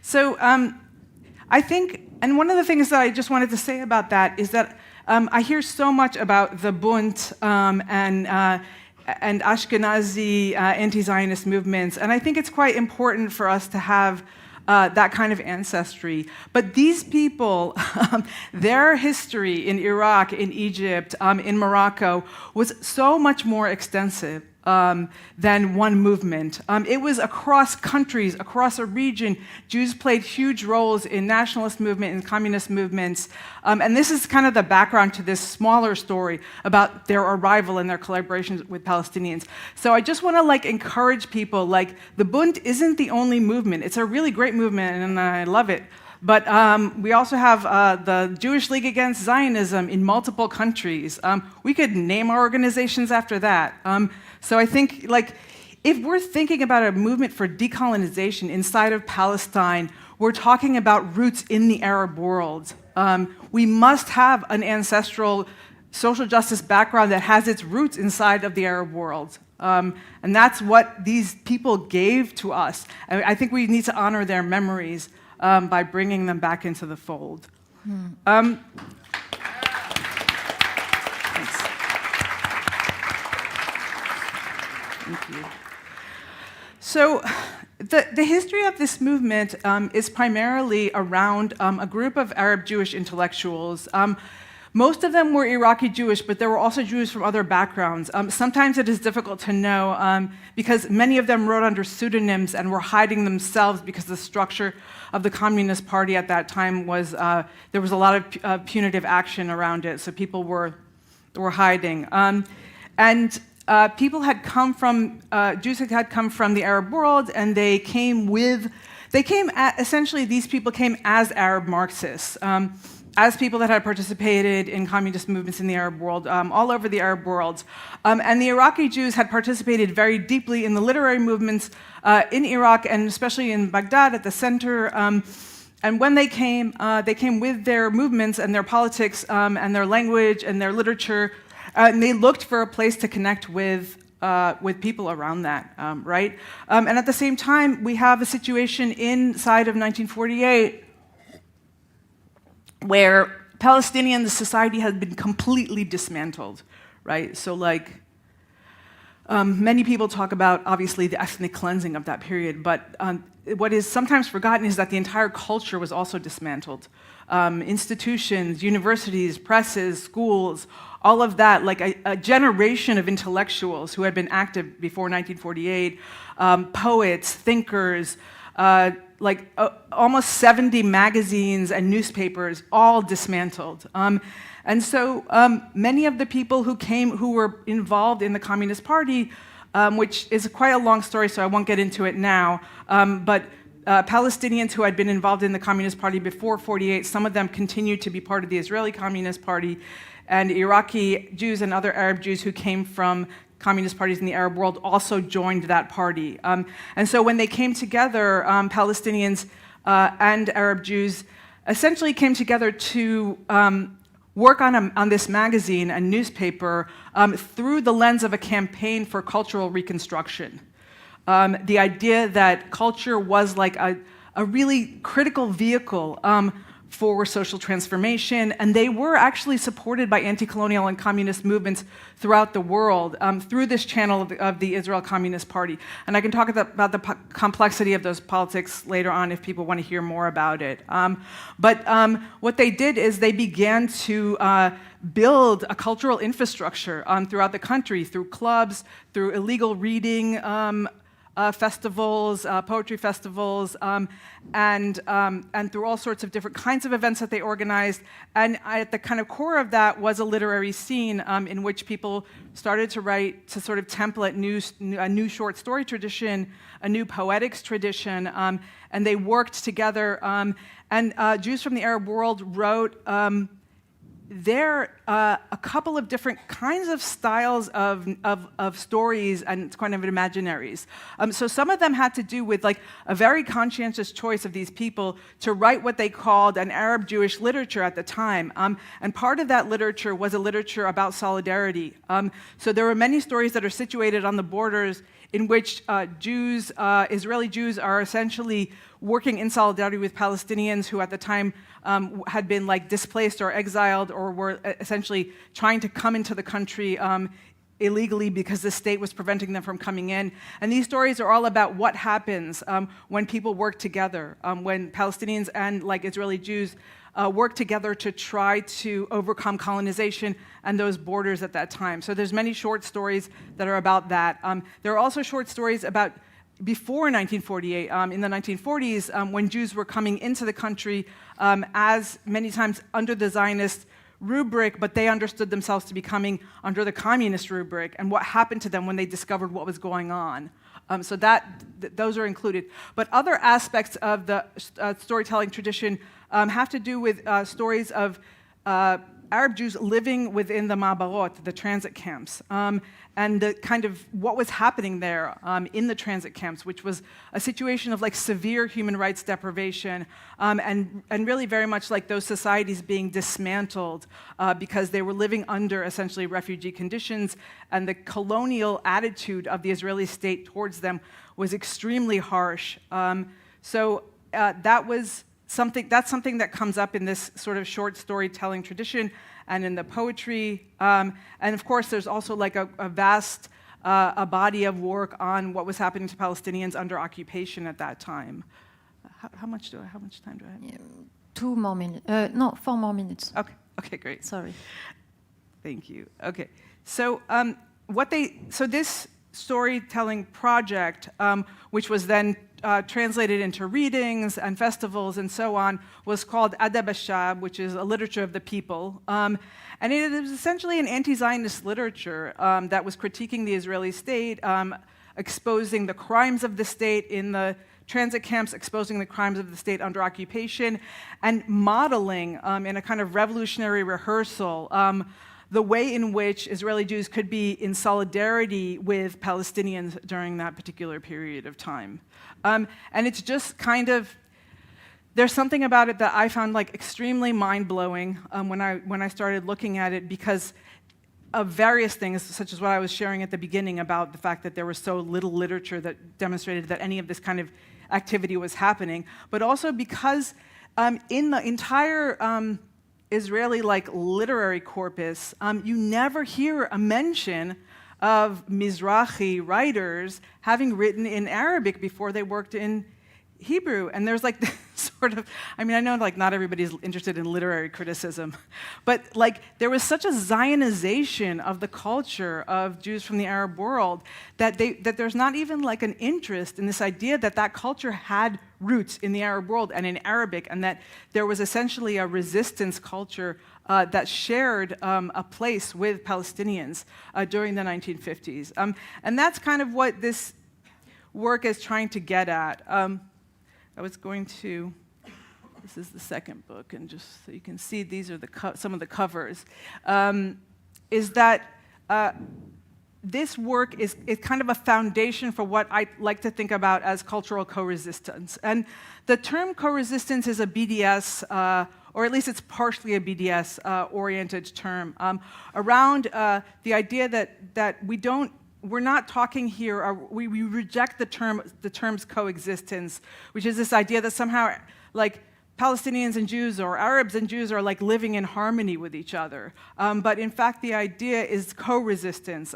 So I think, and one of the things that I just wanted to say about that is that I hear so much about the Bund and Ashkenazi anti-Zionist movements, and I think it's quite important for us to have that kind of ancestry. But these people, their history in Iraq, in Egypt, in Morocco, was so much more extensive than one movement. It was across countries, across a region. Jews played huge roles in nationalist movement and communist movements. And this is kind of the background to this smaller story about their arrival and their collaborations with Palestinians. So I just want to encourage people, the Bund isn't the only movement. It's a really great movement and I love it. But we also have the Jewish League Against Zionism in multiple countries. We could name our organizations after that. So I think, like, if we're thinking about a movement for decolonization inside of Palestine, we're talking about roots in the Arab world. We must have an ancestral social justice background that has its roots inside of the Arab world. And that's what these people gave to us. And I think we need to honor their memories by bringing them back into the fold. Thanks. Thank you. So the history of this movement is primarily around a group of Arab Jewish intellectuals. Most of them were Iraqi Jewish, but there were also Jews from other backgrounds. Sometimes it is difficult to know because many of them wrote under pseudonyms and were hiding themselves because the structure of the Communist Party at that time was, there was a lot of punitive action around it, so people were hiding. People had come from, Jews had come from the Arab world, and essentially these people came as Arab Marxists. As people that had participated in communist movements in the Arab world, all over the Arab world. And the Iraqi Jews had participated very deeply in the literary movements in Iraq, and especially in Baghdad at the center. And when they came with their movements and their politics and their language and their literature, and they looked for a place to connect with people around that, right? And at the same time, we have a situation inside of 1948 where Palestinian society has been completely dismantled, right? So like, many people talk about, obviously, the ethnic cleansing of that period, but what is sometimes forgotten is that the entire culture was also dismantled. Institutions, universities, presses, schools, all of that, like a generation of intellectuals who had been active before 1948, poets, thinkers, almost 70 magazines and newspapers, all dismantled. And so many of the people who were involved in the Communist Party, which is quite a long story, so I won't get into it now, but Palestinians who had been involved in the Communist Party before 48, some of them continued to be part of the Israeli Communist Party, and Iraqi Jews and other Arab Jews who came from communist parties in the Arab world also joined that party. And so when they came together, Palestinians and Arab Jews essentially came together to work on this magazine and newspaper through the lens of a campaign for cultural reconstruction. The idea that culture was like a really critical vehicle for social transformation, and they were actually supported by anti-colonial and communist movements throughout the world through this channel of the Israel Communist Party. And I can talk about the complexity of those politics later on if people want to hear more about it. But what they did is they began to build a cultural infrastructure throughout the country, through clubs, through illegal reading festivals, poetry festivals, and through all sorts of different kinds of events that they organized. And at the kind of core of that was a literary scene in which people started to write, to sort of template a new short story tradition, a new poetics tradition, and they worked together. And Jews from the Arab world wrote a couple of different kinds of styles of stories and kind of imaginaries. So some of them had to do with like a very conscientious choice of these people to write what they called an Arab Jewish literature at the time. And part of that literature was a literature about solidarity. So there were many stories that are situated on the borders in which Israeli Jews are essentially working in solidarity with Palestinians who at the time had been like displaced or exiled or were essentially trying to come into the country illegally because the state was preventing them from coming in. And these stories are all about what happens when people work together, when Palestinians and like Israeli Jews work together to try to overcome colonization and those borders at that time. So there's many short stories that are about that. There are also short stories about before 1948, in the 1940s, when Jews were coming into the country as many times under the Zionist rubric, but they understood themselves to be coming under the communist rubric, and what happened to them when they discovered what was going on. So those are included. But other aspects of the storytelling tradition have to do with stories of Arab Jews living within the Ma'barot, the transit camps, and the kind of what was happening there in the transit camps, which was a situation of like severe human rights deprivation, and really very much like those societies being dismantled because they were living under essentially refugee conditions, and the colonial attitude of the Israeli state towards them was extremely harsh. That's something that comes up in this sort of short storytelling tradition and in the poetry. And of course, there's also like a vast a body of work on what was happening to Palestinians under occupation at that time. How much time do I have? Yeah, 2 more minutes. No, 4 more minutes. Okay, great. Sorry. Thank you. Okay, so this storytelling project, which was then translated into readings and festivals and so on, was called Adab al-Shab, which is a literature of the people. And it is essentially an anti-Zionist literature that was critiquing the Israeli state, exposing the crimes of the state in the transit camps, exposing the crimes of the state under occupation, and modeling in a kind of revolutionary rehearsal the way in which Israeli Jews could be in solidarity with Palestinians during that particular period of time. And it's just kind of, there's something about it that I found like extremely mind-blowing when I started looking at it, because of various things, such as what I was sharing at the beginning about the fact that there was so little literature that demonstrated that any of this kind of activity was happening, but also because in the entire Israeli literary corpus, you never hear a mention of Mizrahi writers having written in Arabic before they worked in Hebrew. And there's like this sort of, I mean, I know like not everybody's interested in literary criticism, but like there was such a Zionization of the culture of Jews from the Arab world that there's not even like an interest in this idea that that culture had roots in the Arab world and in Arabic, and that there was essentially a resistance culture that shared a place with Palestinians during the 1950s. And that's kind of what this work is trying to get at. I was going to, this is the second book, and just so you can see, these are some of the covers, is that this work is kind of a foundation for what I like to think about as cultural co-resistance. And the term co-resistance is a BDS, or at least it's partially a BDS-oriented term, around the idea that we're not talking here, we reject the term's coexistence, which is this idea that somehow like Palestinians and Jews or Arabs and Jews are like living in harmony with each other. But in fact, the idea is co-resistance,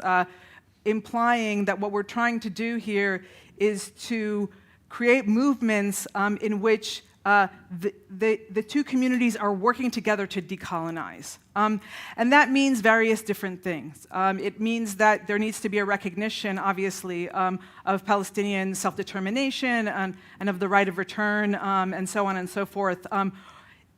implying that what we're trying to do here is to create movements in which the two communities are working together to decolonize. And that means various different things. It means that there needs to be a recognition, obviously, of Palestinian self-determination and of the right of return, and so on and so forth,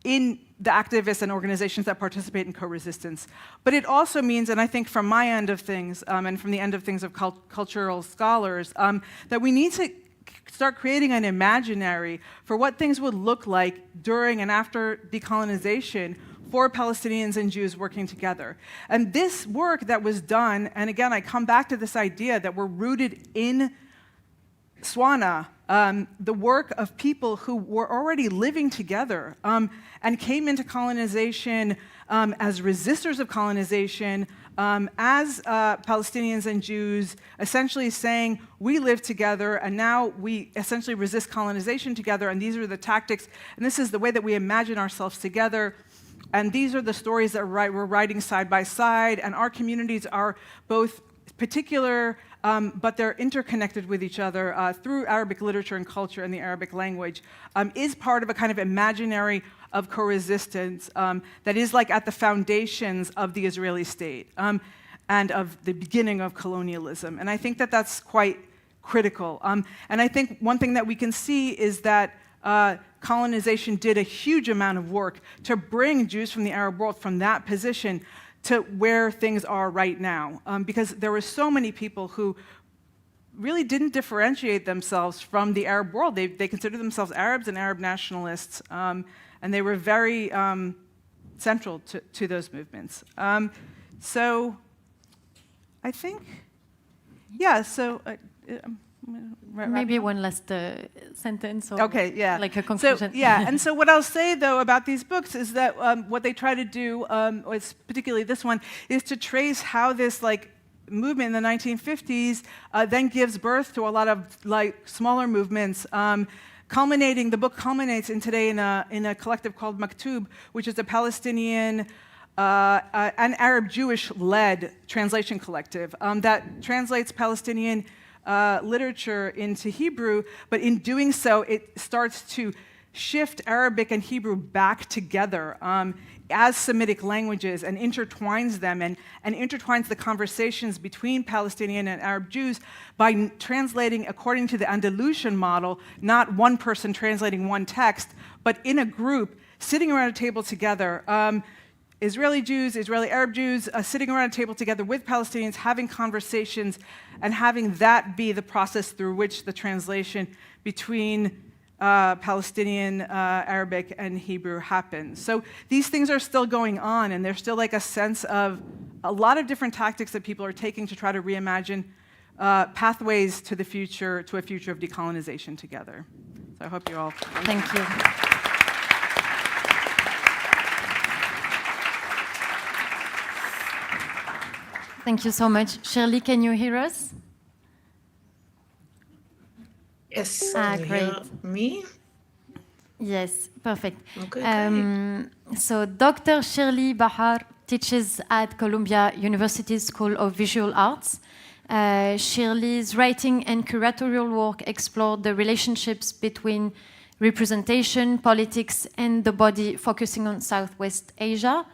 in the activists and organizations that participate in co-resistance. But it also means, and I think from my end of things, and from the end of things of cultural scholars, that we need to start creating an imaginary for what things would look like during and after decolonization for Palestinians and Jews working together. And this work that was done, and again, I come back to this idea that we're rooted in Swana, the work of people who were already living together and came into colonization as resistors of colonization, as Palestinians and Jews, essentially saying, we live together, and now we essentially resist colonization together, and these are the tactics, and this is the way that we imagine ourselves together, and these are the stories that we're writing side by side, and our communities are both particular, but they're interconnected with each other through Arabic literature and culture and the Arabic language, is part of a kind of imaginary of co-resistance that is like at the foundations of the Israeli state and of the beginning of colonialism. And I think that that's quite critical. And I think one thing that we can see is that colonization did a huge amount of work to bring Jews from the Arab world from that position to where things are right now. Because there were so many people who really didn't differentiate themselves from the Arab world. They considered themselves Arabs and Arab nationalists, and they were very central to those movements. So I think, yeah, so... Maybe one last sentence or okay, yeah. like a conclusion. So, yeah, and so what I'll say, though, about these books is that what they try to do, is particularly this one, is to trace how this movement in the 1950s then gives birth to a lot of smaller movements. The book culminates today in a collective called Maktub, which is a Palestinian and Arab Jewish-led translation collective that translates Palestinian literature into Hebrew, but in doing so, it starts to shift Arabic and Hebrew back together as Semitic languages and intertwines them and intertwines the conversations between Palestinian and Arab Jews by translating according to the Andalusian model, not one person translating one text, but in a group sitting around a table together. Israeli Jews, Israeli Arab Jews, sitting around a table together with Palestinians, having conversations, and having that be the process through which the translation between Palestinian, Arabic, and Hebrew happens. So these things are still going on, and there's still a sense of a lot of different tactics that people are taking to try to reimagine pathways to the future, to a future of decolonization together. So I hope you all... Thank you. Thank you so much. Shirley, can you hear us? Yes. Ah, Can you great. hear me? Yes, perfect. Okay, So Dr. Shirley Bahar teaches at Columbia University School of Visual Arts. Shirley's writing and curatorial work explored the relationships between representation, politics, and the body, focusing on Southwest Asia.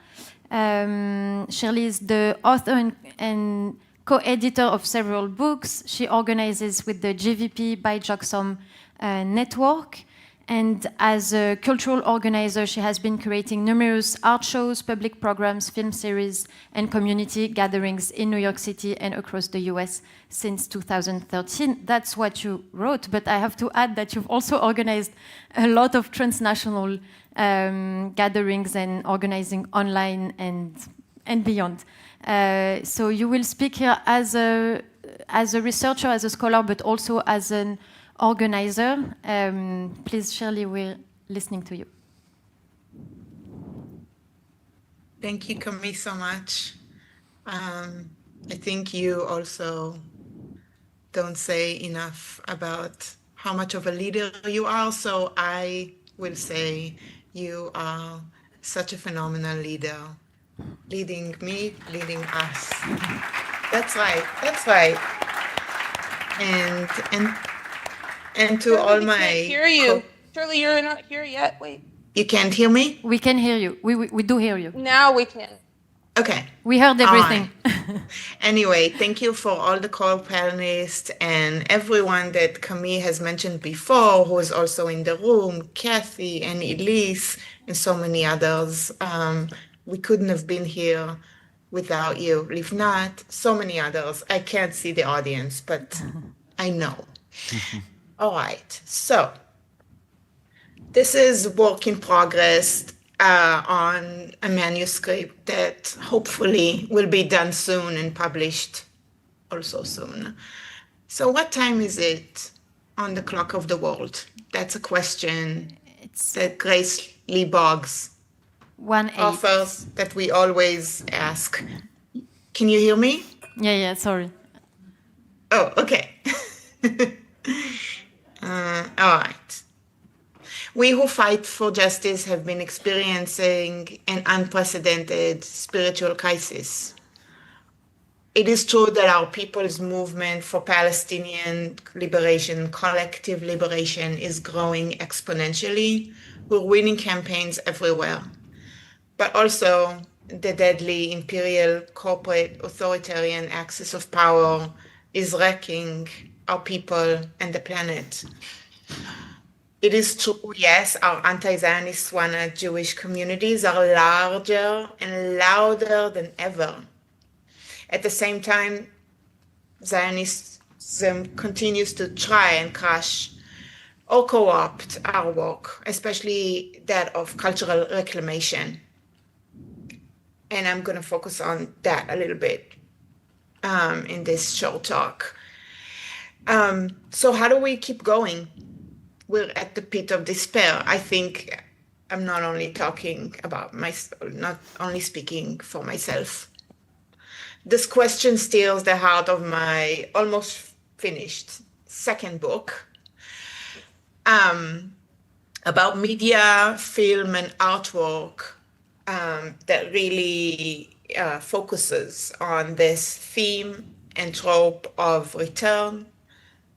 Shirley is the author and co-editor of several books. She organizes with the GVP by Joxom network. And as a cultural organizer, she has been creating numerous art shows, public programs, film series, and community gatherings in New York City and across the US since 2013. That's what you wrote, but I have to add that you've also organized a lot of transnational gatherings and organizing online and beyond. So you will speak here as a researcher, as a scholar, but also as an organizer. Please, Shirley, we're listening to you. Thank you, Camille, so much. I think you also don't say enough about how much of a leader you are, so I will say you are such a phenomenal leader, leading me, leading us. That's right, that's right. And to all my... I can't hear you. Shirley, you're not here yet. Wait. You can't hear me? We can hear you. We do hear you. Now we can. Okay. We heard everything. Anyway, thank you for all the co-panelists and everyone that Camille has mentioned before, who is also in the room, Kathy and Elise, and so many others. We couldn't have been here without you. Livnat, so many others. I can't see the audience, but I know. All right, so this is work in progress on a manuscript that hopefully will be done soon and published also soon. So what time is it on the clock of the world? That's a question that Grace Lee Boggs 1-8. offers that we always ask. Can you hear me? Yeah, sorry. Oh, okay. All right. We who fight for justice have been experiencing an unprecedented spiritual crisis. It is true that our people's movement for Palestinian liberation, collective liberation, is growing exponentially. We're winning campaigns everywhere. But also, the deadly imperial, corporate, authoritarian axis of power is wrecking our people and the planet. It is true, yes, our anti-Zionist Swana Jewish communities are larger and louder than ever. At the same time, Zionist continues to try and crush or co-opt our work, especially that of cultural reclamation. And I'm going to focus on that a little bit in this short talk. So how do we keep going? We're at the pit of despair. I think I'm not only talking about not only speaking for myself. This question steals the heart of my almost finished second book about media, film, and artwork that really focuses on this theme and trope of return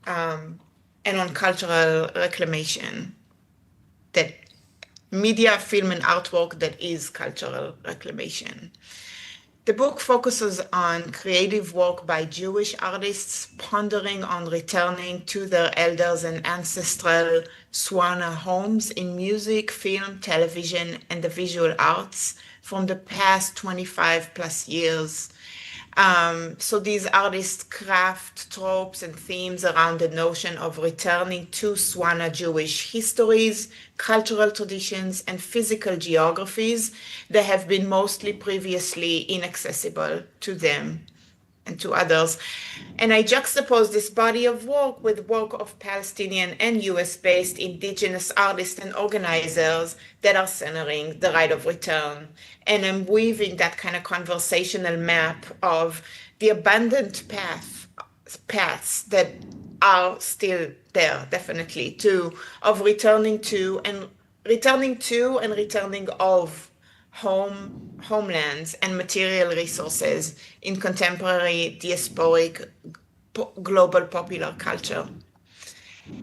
and on cultural reclamation. That media, film, and artwork that is cultural reclamation. The book focuses on creative work by Jewish artists pondering on returning to their elders and ancestral Swana homes in music, film, television, and the visual arts from the past 25 plus years. So these artists craft tropes and themes around the notion of returning to Swana Jewish histories, cultural traditions, and physical geographies that have been mostly previously inaccessible to them and to others. And I juxtapose this body of work with work of Palestinian and US-based indigenous artists and organizers that are centering the right of return. And I'm weaving that kind of conversational map of the abundant paths that are still there, definitely, of returning of homelands and material resources in contemporary diasporic global popular culture.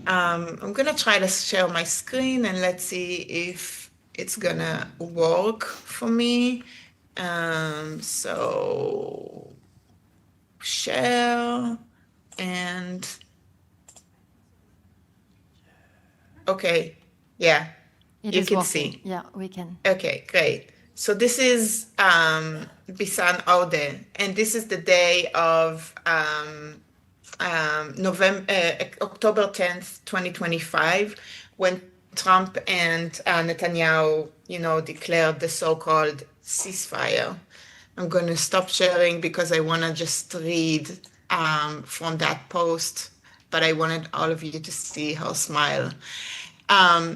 I'm gonna try to share my screen and let's see if it's gonna work for me. So share and okay, yeah, you can see. Yeah, we can. Okay, great. So this is Bisan Ode, and this is the day of October 10th, 2025, when Trump and Netanyahu, declared the so-called ceasefire. I'm going to stop sharing because I want to just read from that post, but I wanted all of you to see her smile.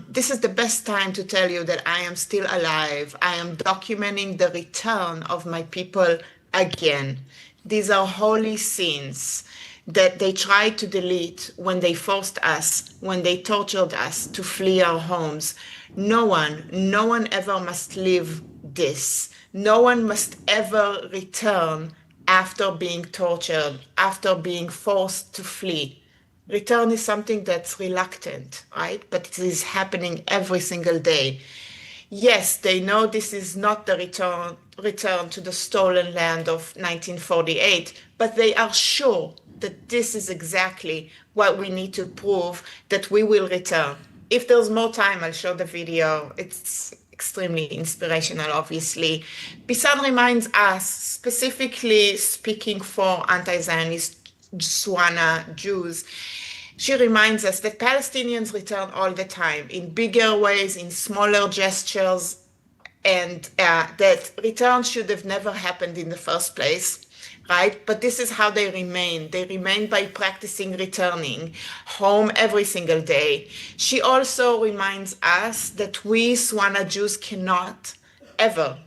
This is the best time to tell you that I am still alive. I am documenting the return of my people again. These are holy sins that they tried to delete when they forced us, when they tortured us to flee our homes. No one ever must live this. No one must ever return after being tortured, after being forced to flee. Return is something that's reluctant, right? But it is happening every single day. Yes, they know this is not the return to the stolen land of 1948, but they are sure that this is exactly what we need to prove that we will return. If there's more time, I'll show the video. It's extremely inspirational, obviously. Bisan reminds us, specifically speaking for anti-Zionist Swana Jews, she reminds us that Palestinians return all the time in bigger ways, in smaller gestures, and that return should have never happened in the first place, right? But this is how they remain. They remain by practicing returning home every single day. She also reminds us that we Swana Jews cannot ever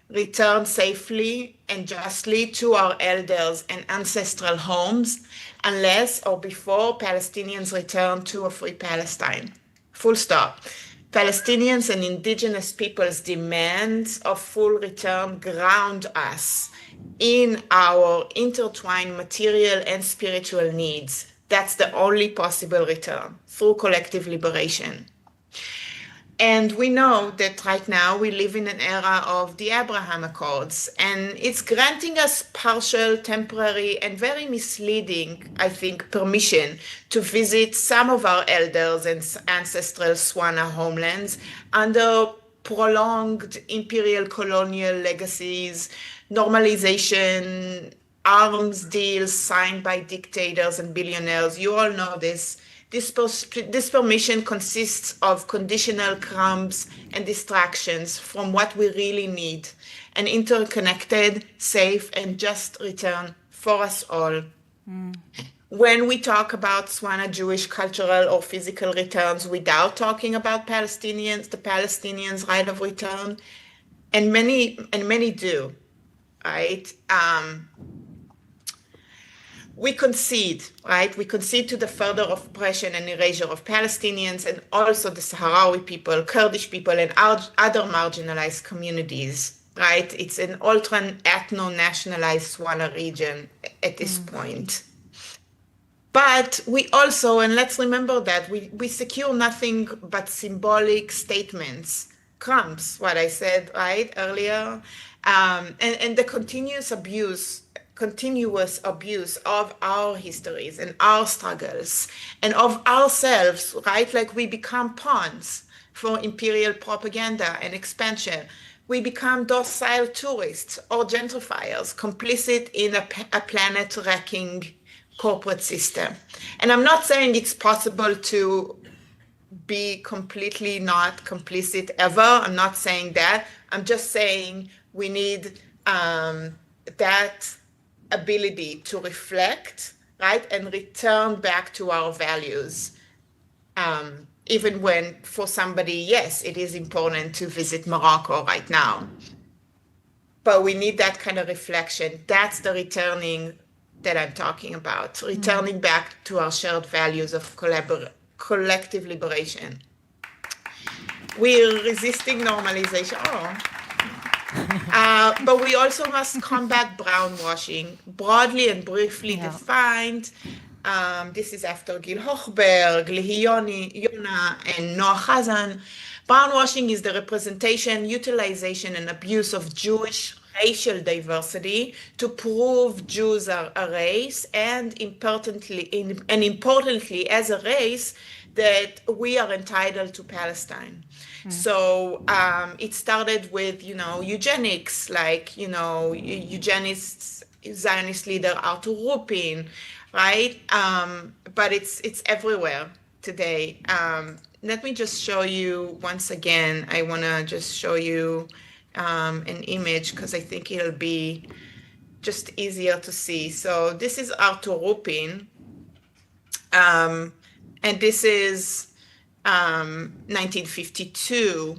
return safely and justly to our elders and ancestral homes unless or before Palestinians return to a free Palestine. Full stop. Palestinians and indigenous peoples' demands of full return ground us in our intertwined material and spiritual needs. That's the only possible return, through collective liberation. And we know that right now we live in an era of the Abraham Accords, and it's granting us partial, temporary, and very misleading, I think, permission to visit some of our elders and ancestral Swana homelands under prolonged imperial colonial legacies, normalization, arms deals signed by dictators and billionaires. You all know this. This permission consists of conditional crumbs and distractions from what we really need, an interconnected, safe, and just return for us all. When we talk about Swana Jewish cultural or physical returns without talking about Palestinians, the Palestinians' right of return, and many do, right? We concede, right? We concede to the further oppression and erasure of Palestinians and also the Sahrawi people, Kurdish people, and other marginalized communities, right? It's an ultra-ethno-nationalized Swana region at this point. But we also, and let's remember that, we secure nothing but symbolic statements, crumbs, what I said, right, earlier, and the continuous abuse of our histories and our struggles and of ourselves, right? Like we become pawns for imperial propaganda and expansion. We become docile tourists or gentrifiers, complicit in a planet-wrecking corporate system. And I'm not saying it's possible to be completely not complicit ever. I'm not saying that. I'm just saying we need that ability to reflect, right, and return back to our values. Even when for somebody, yes, it is important to visit Morocco right now. But we need that kind of reflection. That's the returning that I'm talking about, returning back to our shared values of collective liberation. We're resisting normalization. But we also must combat brownwashing, broadly and briefly defined. This is after Gil Hochberg, Lehi Yona, and Noah Chazan. Brownwashing is the representation, utilization, and abuse of Jewish racial diversity to prove Jews are a race, and importantly, as a race, that we are entitled to Palestine. So it started with, eugenics, like, eugenists, Zionist leader Arthur Rupin, right? But it's everywhere today. Let me just show you once again. I want to just show you an image because I think it'll be just easier to see. So this is Arthur Rupin, and this is 1952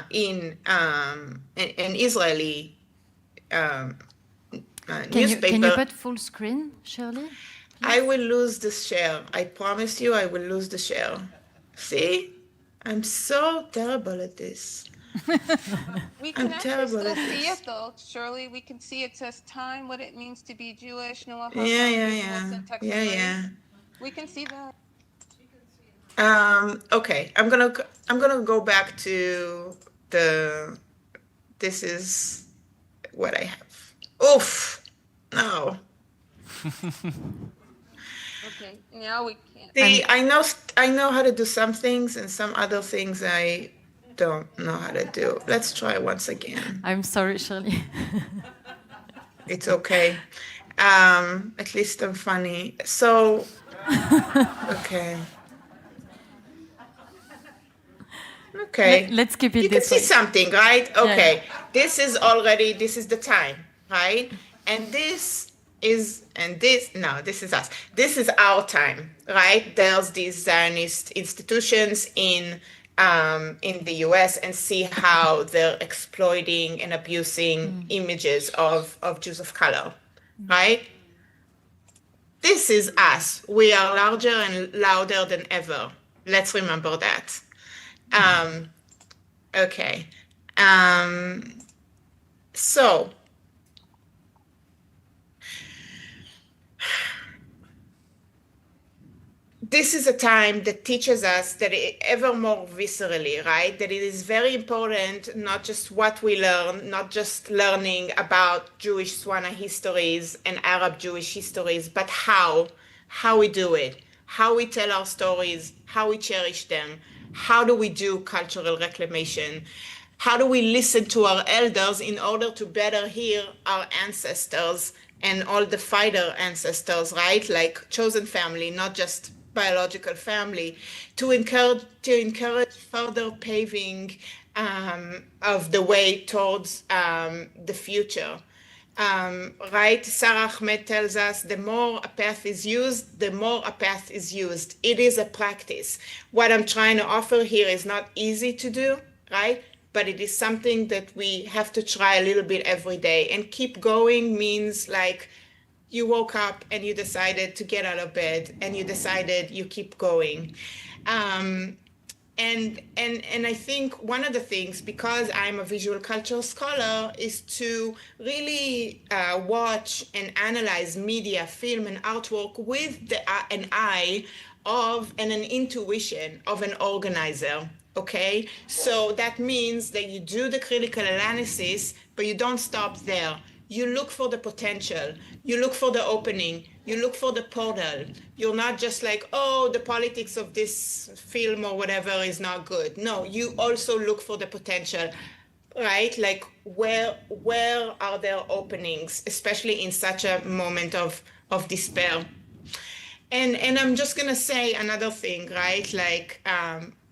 in an Israeli newspaper. Can you put full screen, Shirley? I will lose the share. I promise you I will lose the share. See? I'm so terrible at this. We can I'm actually terrible still at see this. it though, Shirley. We can see it says time, what it means to be Jewish. Noah Yeah. We can see that. Okay, I'm gonna go back to this is what I have. Oof, no. Okay, now we can't. See, I know how to do some things and some other things I don't know how to do. Let's try once again. I'm sorry, Shirley. It's okay. At least I'm funny. So, okay. Okay. Let's keep it You can this see way. something, right? Okay. Yeah. This is the time, right? And this is us. This is our time, right? There's these Zionist institutions in the US, and see how they're exploiting and abusing images of Jews of color, right? This is us. We are larger and louder than ever. Let's remember that. Okay. So this is a time that teaches us that ever more viscerally, right? That it is very important, not just what we learn, not just learning about Jewish Swana histories and Arab Jewish histories, but how we do it, how we tell our stories, how we cherish them, how do we do cultural reclamation, how do we listen to our elders in order to better hear our ancestors and all the fighter ancestors, right? Like chosen family, not just biological family, to encourage further paving of the way towards the future. Right, Sarah Ahmed tells us the more a path is used, the more a path is used. It is a practice. What I'm trying to offer here is not easy to do, right? But it is something that we have to try a little bit every day. And keep going means like you woke up and you decided to get out of bed and you decided you keep going. And I think one of the things, because I'm a visual culture scholar, is to really watch and analyze media, film, and artwork with an eye of and an intuition of an organizer. Okay, so that means that you do the critical analysis, but you don't stop there. You look for the potential, you look for the opening, you look for the portal. You're not just like, oh, the politics of this film or whatever is not good. No, you also look for the potential, right? Like where are there openings, especially in such a moment of despair? And I'm just gonna say another thing, right? Like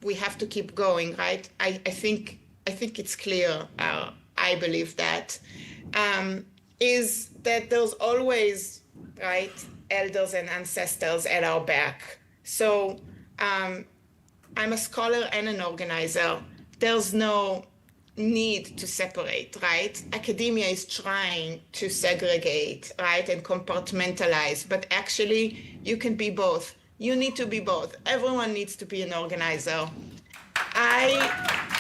we have to keep going, right? I think it's clear. I believe that is that there's always, right, elders and ancestors at our back. So I'm a scholar and an organizer. There's no need to separate, right? Academia is trying to segregate, right, and compartmentalize, but actually you can be both. You need to be both. Everyone needs to be an organizer.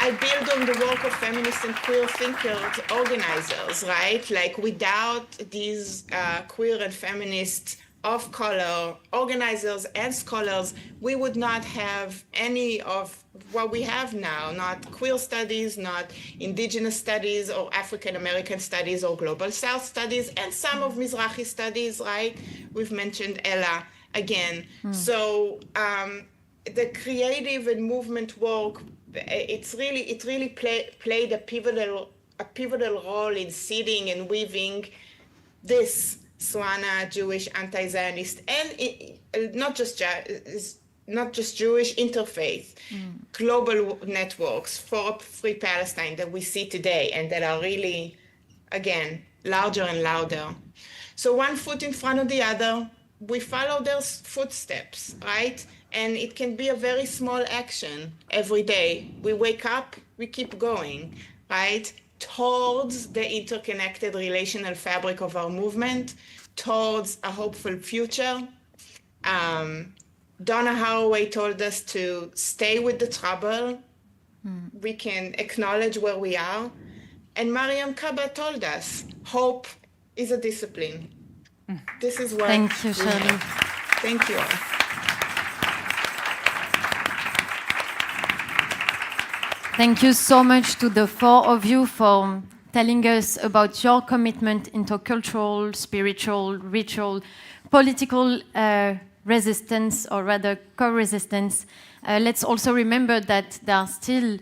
I build on the work of feminist and queer thinkers, organizers, right? Like without these queer and feminist of color organizers and scholars, we would not have any of what we have now, not queer studies, not indigenous studies or African American studies or global South studies, and some of Mizrahi studies, right? We've mentioned Ella again. So the creative and movement work, it really played a pivotal role in seeding and weaving this Swana Jewish anti-Zionist and not just Jewish interfaith global networks for Free Palestine that we see today and that are really, again, larger and louder. So one foot in front of the other, we follow their footsteps, right? And it can be a very small action every day. We wake up, we keep going, right? Towards the interconnected relational fabric of our movement, towards a hopeful future. Donna Haraway told us to stay with the trouble. We can acknowledge where we are. And Mariam Kaba told us, hope is a discipline. This is what Thank you, Shirley. Thank you. Thank you so much to the four of you for telling us about your commitment intercultural, spiritual, ritual, political resistance, or rather co-resistance. Let's also remember that there are still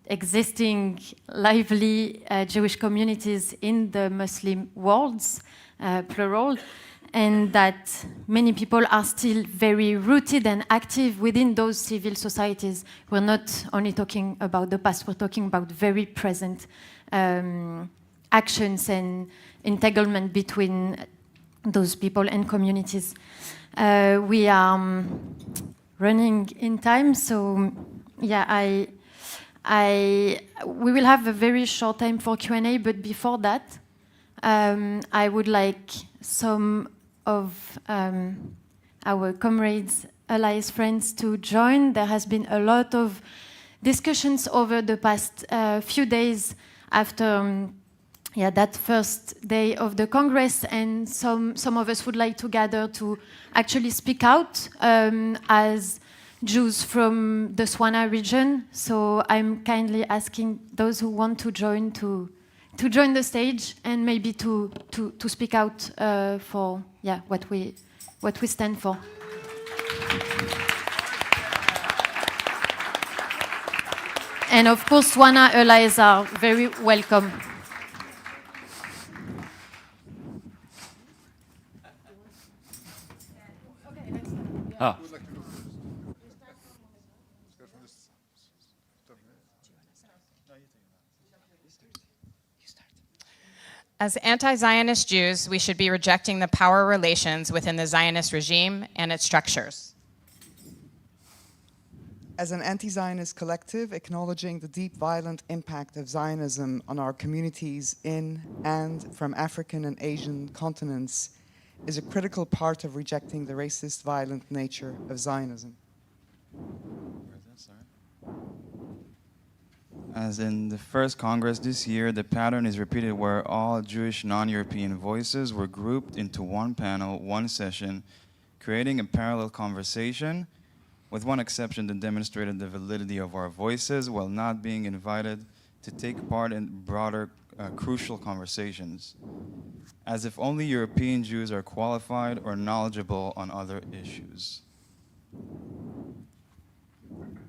existing lively Jewish communities in the Muslim worlds, plural, and that many people are still very rooted and active within those civil societies. We're not only talking about the past, we're talking about very present actions and entanglement between those people and communities. We are running in time, so yeah, we will have a very short time for Q&A, but before that, I would like some of our comrades, allies, friends to join. There has been a lot of discussions over the past few days after that first day of the Congress, and some of us would like to gather to actually speak out as Jews from the Swana region. So I'm kindly asking those who want to join to join the stage and maybe to speak out for what we stand for. And of course, Swana allies are very welcome. Ah. As anti-Zionist Jews, we should be rejecting the power relations within the Zionist regime and its structures. As an anti-Zionist collective, acknowledging the deep violent impact of Zionism on our communities in and from African and Asian continents is a critical part of rejecting the racist, violent nature of Zionism. As in the first Congress this year, the pattern is repeated where all Jewish non-European voices were grouped into one panel, one session, creating a parallel conversation, with one exception that demonstrated the validity of our voices while not being invited to take part in broader, crucial conversations, as if only European Jews are qualified or knowledgeable on other issues.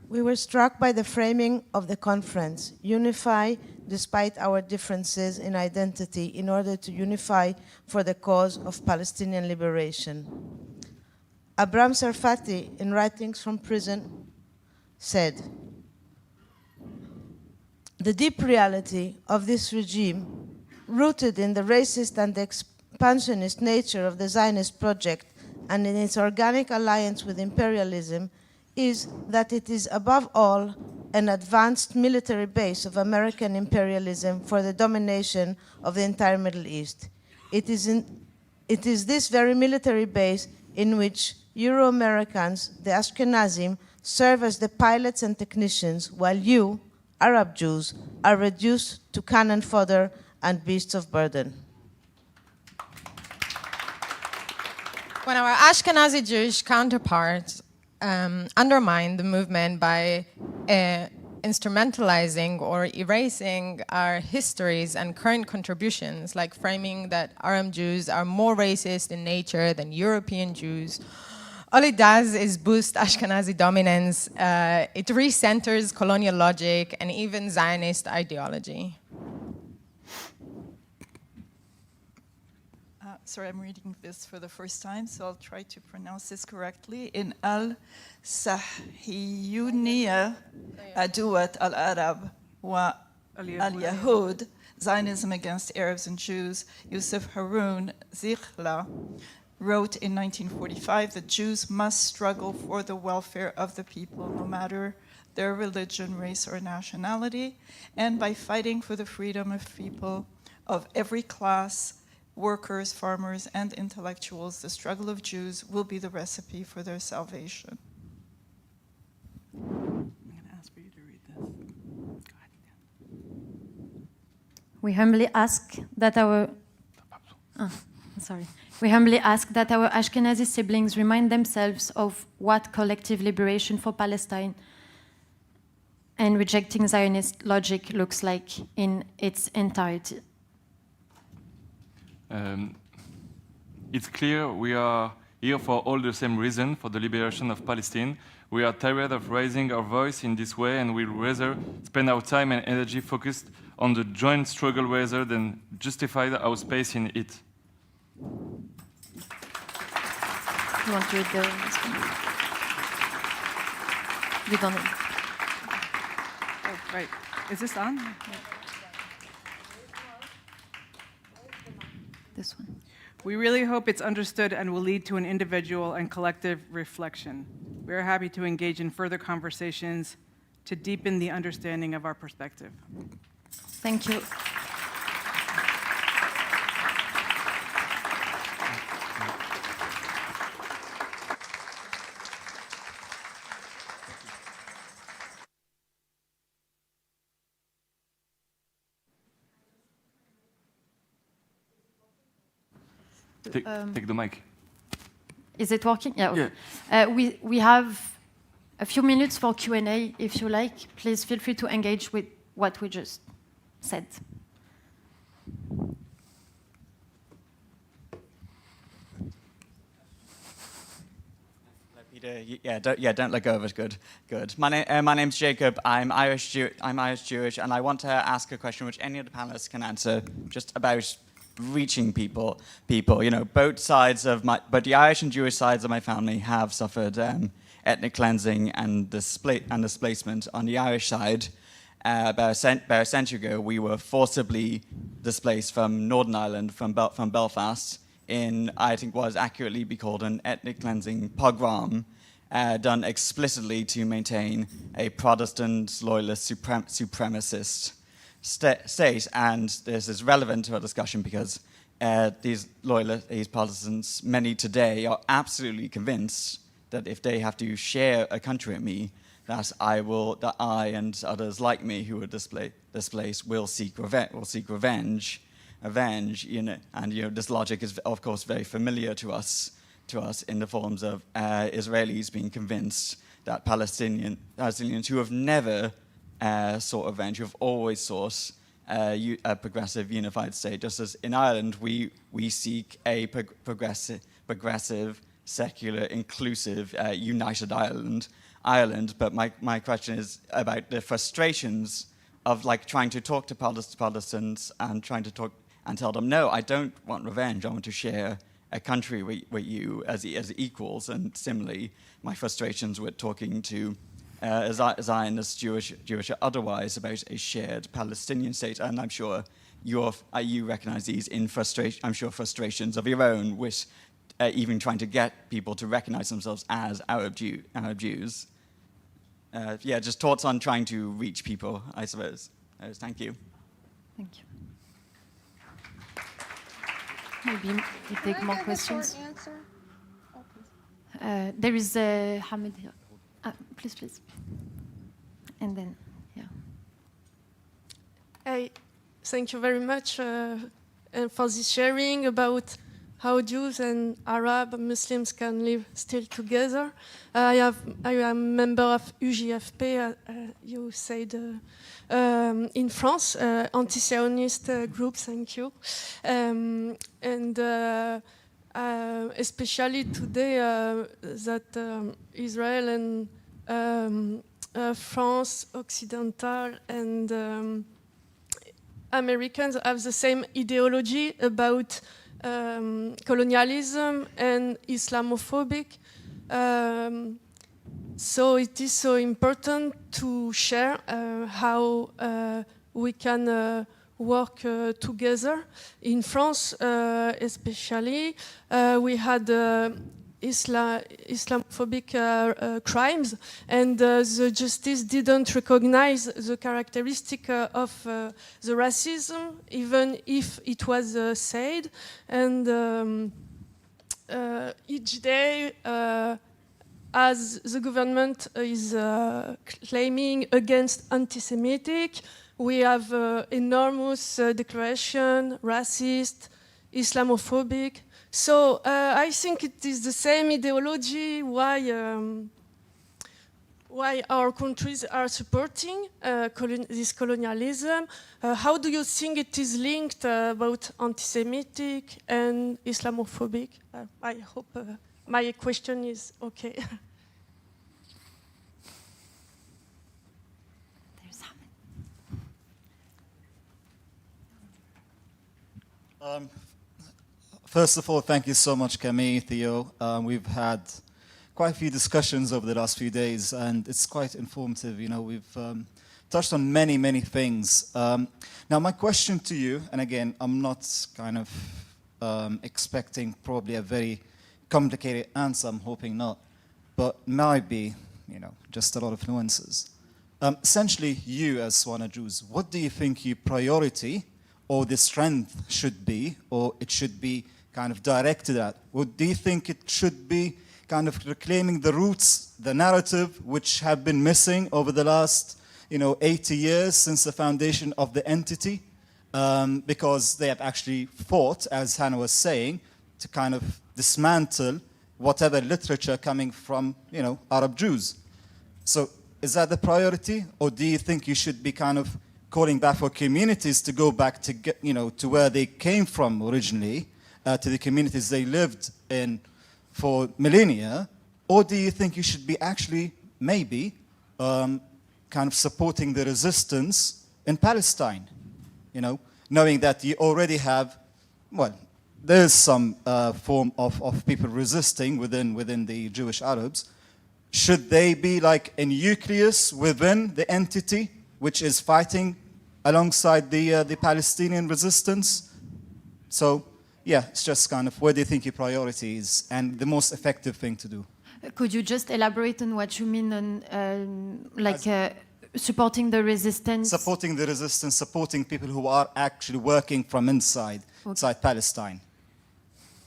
We were struck by the framing of the conference, unify despite our differences in identity in order to unify for the cause of Palestinian liberation. Abram Sarfati, in Writings from Prison, said, "The deep reality of this regime, rooted in the racist and expansionist nature of the Zionist project and in its organic alliance with imperialism, is that it is above all an advanced military base of American imperialism for the domination of the entire Middle East. It is this very military base in which Euro-Americans, the Ashkenazim, serve as the pilots and technicians, while you, Arab Jews, are reduced to cannon fodder and beasts of burden." When our Ashkenazi Jewish counterparts undermine the movement by instrumentalizing or erasing our histories and current contributions, like framing that Arab Jews are more racist in nature than European Jews, all it does is boost Ashkenazi dominance. It recenters colonial logic and even Zionist ideology. Sorry, I'm reading this for the first time, so I'll try to pronounce this correctly. In Al-Sahiyuniya Aduat al-Arab wa al-Yahud, Zionism Against Arabs and Jews, Yusuf Harun Zichla wrote in 1945 that Jews must struggle for the welfare of the people, no matter their religion, race, or nationality, and by fighting for the freedom of people of every class, workers, farmers, and intellectuals, the struggle of Jews will be the recipe for their salvation. I'm going to ask for you to read this. Go ahead. We humbly ask that our Ashkenazi siblings remind themselves of what collective liberation for Palestine and rejecting Zionist logic looks like in its entirety. It's clear we are here for all the same reason, for the liberation of Palestine. We are tired of raising our voice in this way, and we'll rather spend our time and energy focused on the joint struggle rather than justify our space in it. You want to read this one? You don't know. Oh, right. Is this on? Yeah. This one. We really hope it's understood and will lead to an individual and collective reflection. We are happy to engage in further conversations to deepen the understanding of our perspective. Thank you. Take the mic. Is it working? Yeah. Okay. Yeah. We have a few minutes for Q&A. If you like, please feel free to engage with what we just said. Don't let go of it. Good. My name's Jacob. I'm Irish Jewish, and I want to ask a question which any of the panelists can answer, just about reaching people. You know, both sides of but the Irish and Jewish sides of my family have suffered ethnic cleansing and displacement. On the Irish side, about a century ago, we were forcibly displaced from Northern Ireland, from Belfast, in, I think, what is accurately be called an ethnic cleansing pogrom, done explicitly to maintain a Protestant, loyalist, supremacist state. And this is relevant to our discussion because these Protestants, many today, are absolutely convinced that if they have to share a country with me, that I and others like me who are displaced will seek revenge. You know, and you know, this logic is of course very familiar to us in the forms of Israelis being convinced that Palestinians who have never sought revenge, who have always sought a progressive unified state, just as in Ireland we seek a progressive, secular, inclusive, united Ireland. But my question is about the frustrations of like trying to talk to Protestants and trying to talk and tell them, no, I don't want revenge. I want to share a country with you as equals. And similarly, my frustrations with talking to Zionists, Jewish or otherwise, about a shared Palestinian state. And I'm sure you recognize these in frustration. I'm sure frustrations of your own with even trying to get people to recognize themselves as Arab Jews. Yeah, just thoughts on trying to reach people, I suppose. Thank you. Thank you. Maybe we take more questions. There is Hamid here. Please. And then, yeah. Hey, thank you very much for this sharing about how Jews and Arab Muslims can live still together. I am a member of UJFP, you said, in France, Anti-Zionist group, thank you. And especially today that Israel and France, Occidental, and Americans have the same ideology about colonialism and Islamophobic. So it is so important to share how we can work together. In France, especially, we had Islamophobic crimes, and the justice didn't recognize the characteristic of the racism, even if it was said. And each day, as the government is claiming against anti-Semitic, we have enormous declaration, racist, Islamophobic. So I think it is the same ideology why our countries are supporting this colonialism. How do you think it is linked about anti-Semitic and Islamophobic? I hope my question is okay. First of all, thank you so much, Camille, Theo. We've had quite a few discussions over the last few days, and it's quite informative. You know, we've touched on many, many things. Now, my question to you, and again, I'm not kind of expecting probably a very complicated answer. I'm hoping not, but might be, you know, just a lot of nuances. Essentially, you as Swana Jews, what do you think your priority or the strength should be, or it should be kind of directed at? Or do you think it should be kind of reclaiming the roots, the narrative, which have been missing over the last, 80 years since the foundation of the entity? Because they have actually fought, as Hannah was saying, to kind of dismantle whatever literature coming from, Arab Jews. So is that the priority? Or do you think you should be kind of calling back for communities to go back to get, to where they came from originally, to the communities they lived in for millennia? Or do you think you should be actually maybe kind of supporting the resistance in Palestine, knowing that you already have well, there's some form of people resisting within the Jewish Arabs. Should they be like a nucleus within the entity which is fighting alongside the Palestinian resistance? So, yeah, it's just kind of where do you think your priority is and the most effective thing to do? Could you just elaborate on what you mean on supporting the resistance? Supporting the resistance, supporting people who are actually working from inside Palestine,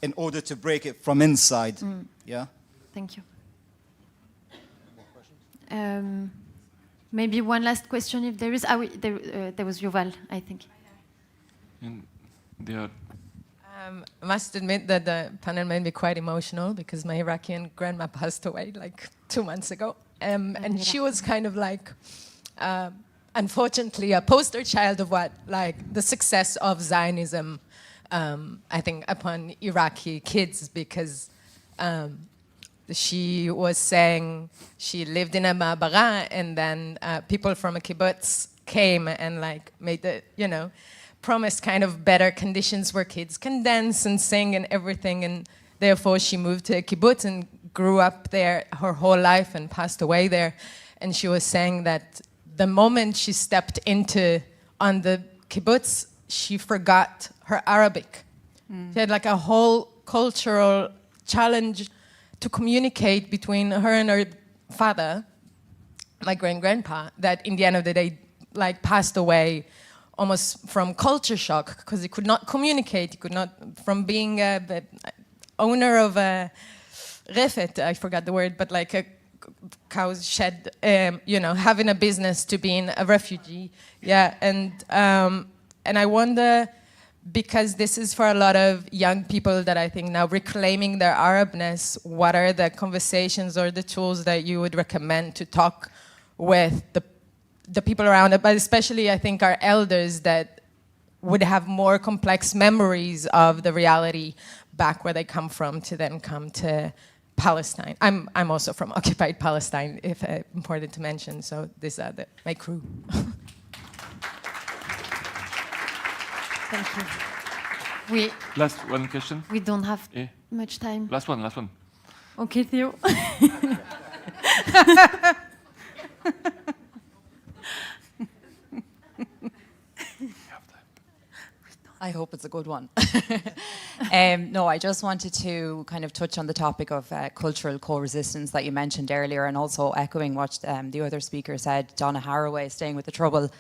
in order to break it from inside. Yeah. Thank you. Maybe one last question, if there is. There was Yuval, I think. I must admit that the panel made me quite emotional because my Iraqi grandma passed away like 2 months ago. And she was kind of like, unfortunately, a poster child of what, like, the success of Zionism, I think, upon Iraqi kids, because she was saying she lived in a ma'abara, and then people from a kibbutz came and, like, made the, promised kind of better conditions where kids can dance and sing and everything, and therefore she moved to a kibbutz and grew up there her whole life and passed away there. And she was saying that the moment she stepped on the kibbutz, she forgot her Arabic. She had like a whole cultural challenge to communicate between her and her father, my grandpa, that in the end of the day, like, passed away almost from culture shock, because he could not communicate. He could not, from being the owner of a refet, I forgot the word, but like a cow's shed, having a business, to being a refugee. Yeah, and I wonder, because this is for a lot of young people that I think now reclaiming their Arabness, what are the conversations or the tools that you would recommend to talk with the people around it, but especially I think our elders that would have more complex memories of the reality back where they come from to then come to Palestine. I'm also from occupied Palestine, if important to mention, so these are my crew. Thank you. Last one question. We don't have much time. Last one. Okay, Theo. I hope it's a good one. No, I just wanted to kind of touch on the topic of cultural co-resistance that you mentioned earlier, and also echoing what the other speaker said, Donna Haraway, staying with the trouble.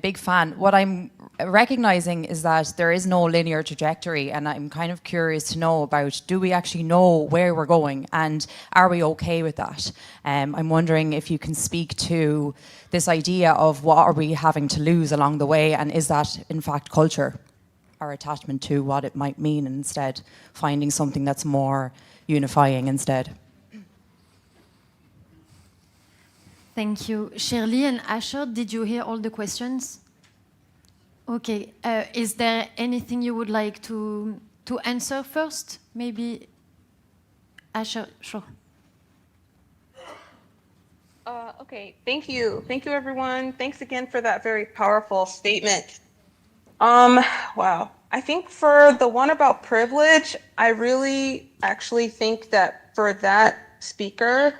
Big fan. What I'm recognizing is that there is no linear trajectory, and I'm kind of curious to know about, do we actually know where we're going, and are we okay with that? I'm wondering if you can speak to this idea of what are we having to lose along the way, and is that in fact culture, our attachment to what it might mean, and instead finding something that's more unifying instead. Thank you. Shirley and Asher, did you hear all the questions? Okay. Is there anything you would like to answer first? Maybe Asher, sure. Okay, thank you. Thank you, everyone. Thanks again for that very powerful statement. Wow. I think for the one about privilege, I really actually think that for that speaker,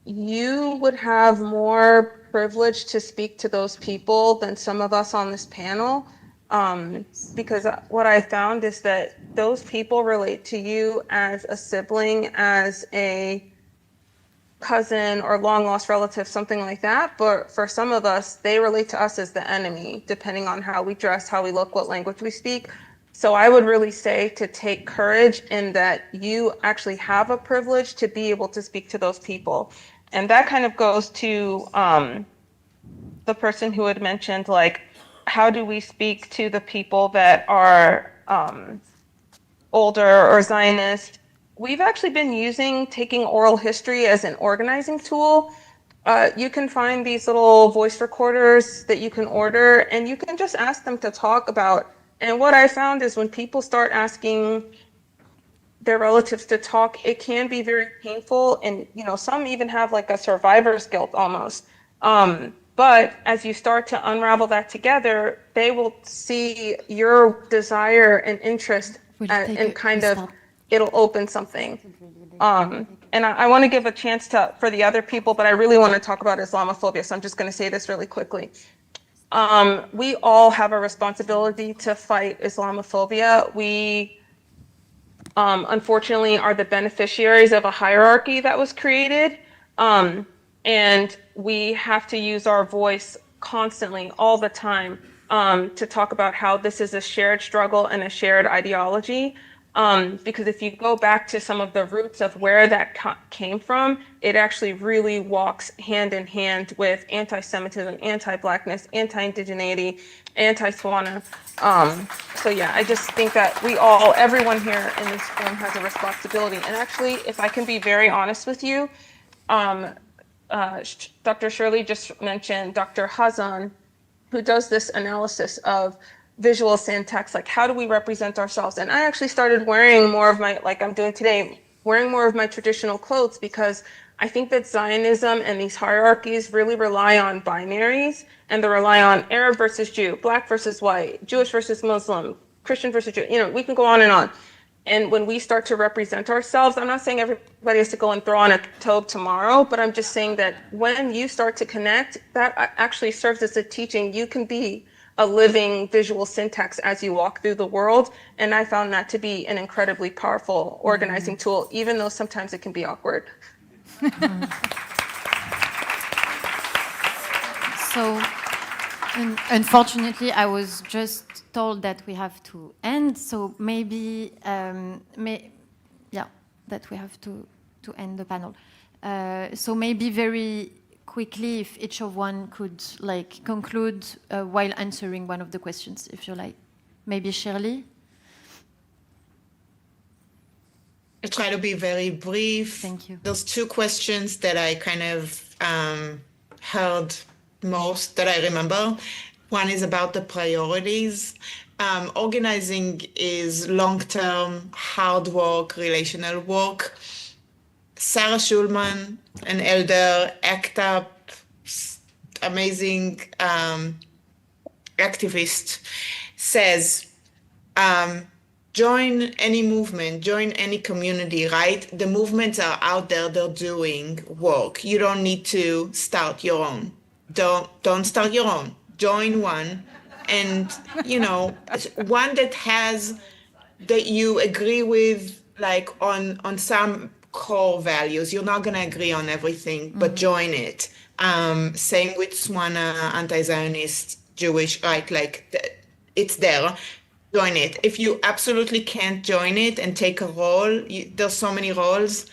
you would have more privilege to speak to those people than some of us on this panel, because what I found is that those people relate to you as a sibling, as a cousin or long lost relative, something like that. But for some of us, they relate to us as the enemy, depending on how we dress, how we look, what language we speak. So I would really say to take courage in that you actually have a privilege to be able to speak to those people. And that kind of goes to the person who had mentioned, like, how do we speak to the people that are older or Zionist? We've actually been taking oral history as an organizing tool. You can find these little voice recorders that you can order, and you can just ask them to talk about. And what I found is when people start asking their relatives to talk, it can be very painful. And, some even have like a survivor's guilt almost. But as you start to unravel that together, they will see your desire and interest and kind of, it'll open something. And I want to give a chance for the other people, but I really want to talk about Islamophobia, so I'm just going to say this really quickly. We all have a responsibility to fight Islamophobia. We, unfortunately, are the beneficiaries of a hierarchy that was created. And we have to use our voice constantly, all the time, to talk about how this is a shared struggle and a shared ideology. Because if you go back to some of the roots of where that came from, it actually really walks hand in hand with anti-Semitism, anti-Blackness, anti-indigeneity, anti-Swana. So yeah, I just think that we all, everyone here in this room has a responsibility. And actually, if I can be very honest with you, Dr. Shirley just mentioned Dr. Hazan, who does this analysis of visual syntax, like how do we represent ourselves? And I actually started wearing more of my, like I'm doing today, wearing more of my traditional clothes because I think that Zionism and these hierarchies really rely on binaries, and they rely on Arab versus Jew, Black versus white, Jewish versus Muslim, Christian versus Jew, you know, we can go on and on. And when we start to represent ourselves, I'm not saying everybody has to go and throw on a tobe tomorrow, but I'm just saying that when you start to connect, that actually serves as a teaching. You can be a living visual syntax as you walk through the world. And I found that to be an incredibly powerful organizing tool, even though sometimes it can be awkward. So, unfortunately, I was just told that we have to end. So maybe, that we have to end the panel. So maybe very quickly, if each of one could like conclude while answering one of the questions, if you like. Maybe Shirley? I try to be very brief. Thank you. There's two questions that I kind of heard most that I remember. One is about the priorities. Organizing is long-term, hard work, relational work. Sarah Schulman, an elder, ACT UP, amazing activist, says, join any movement, join any community, right? The movements are out there, they're doing work. You don't need to start your own. Don't start your own. Join one, and you know, one that you agree with, like on some core values. You're not gonna agree on everything, but join it. Same with Swana, Anti-Zionist, Jewish, right? Like it's there. Join it. If you absolutely can't join it and take a role, there's so many roles.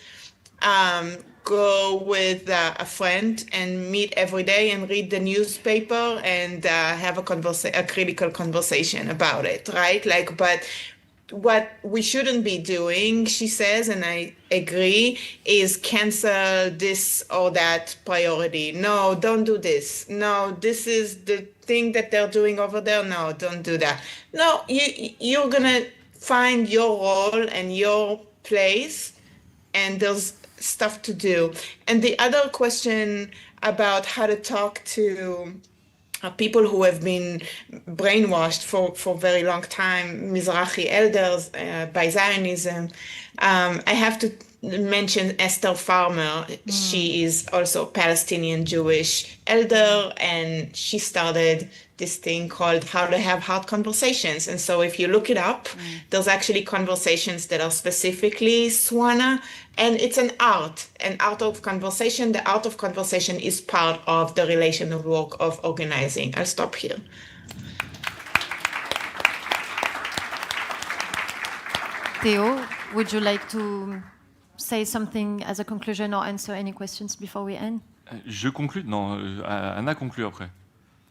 Go with a friend and meet every day and read the newspaper and have a critical conversation about it, right? Like, but what we shouldn't be doing, she says, and I agree, is cancel this or that priority. No, don't do this. No, this is the thing that they're doing over there. No, don't do that. No, you're gonna find your role and your place, and there's stuff to do. And the other question about how to talk to people who have been brainwashed for a very long time, Mizrahi elders, by Zionism. I have to mention Esther Farmer. She is also a Palestinian Jewish elder, and she started this thing called How to Have Hard Conversations. And so if you look it up, there's actually conversations that are specifically Swana, and it's an art of conversation. The art of conversation is part of the relational work of organizing. I'll stop here. Theo, would you like to say something as a conclusion or answer any questions before we end? Je conclue? Non, Anna conclut après.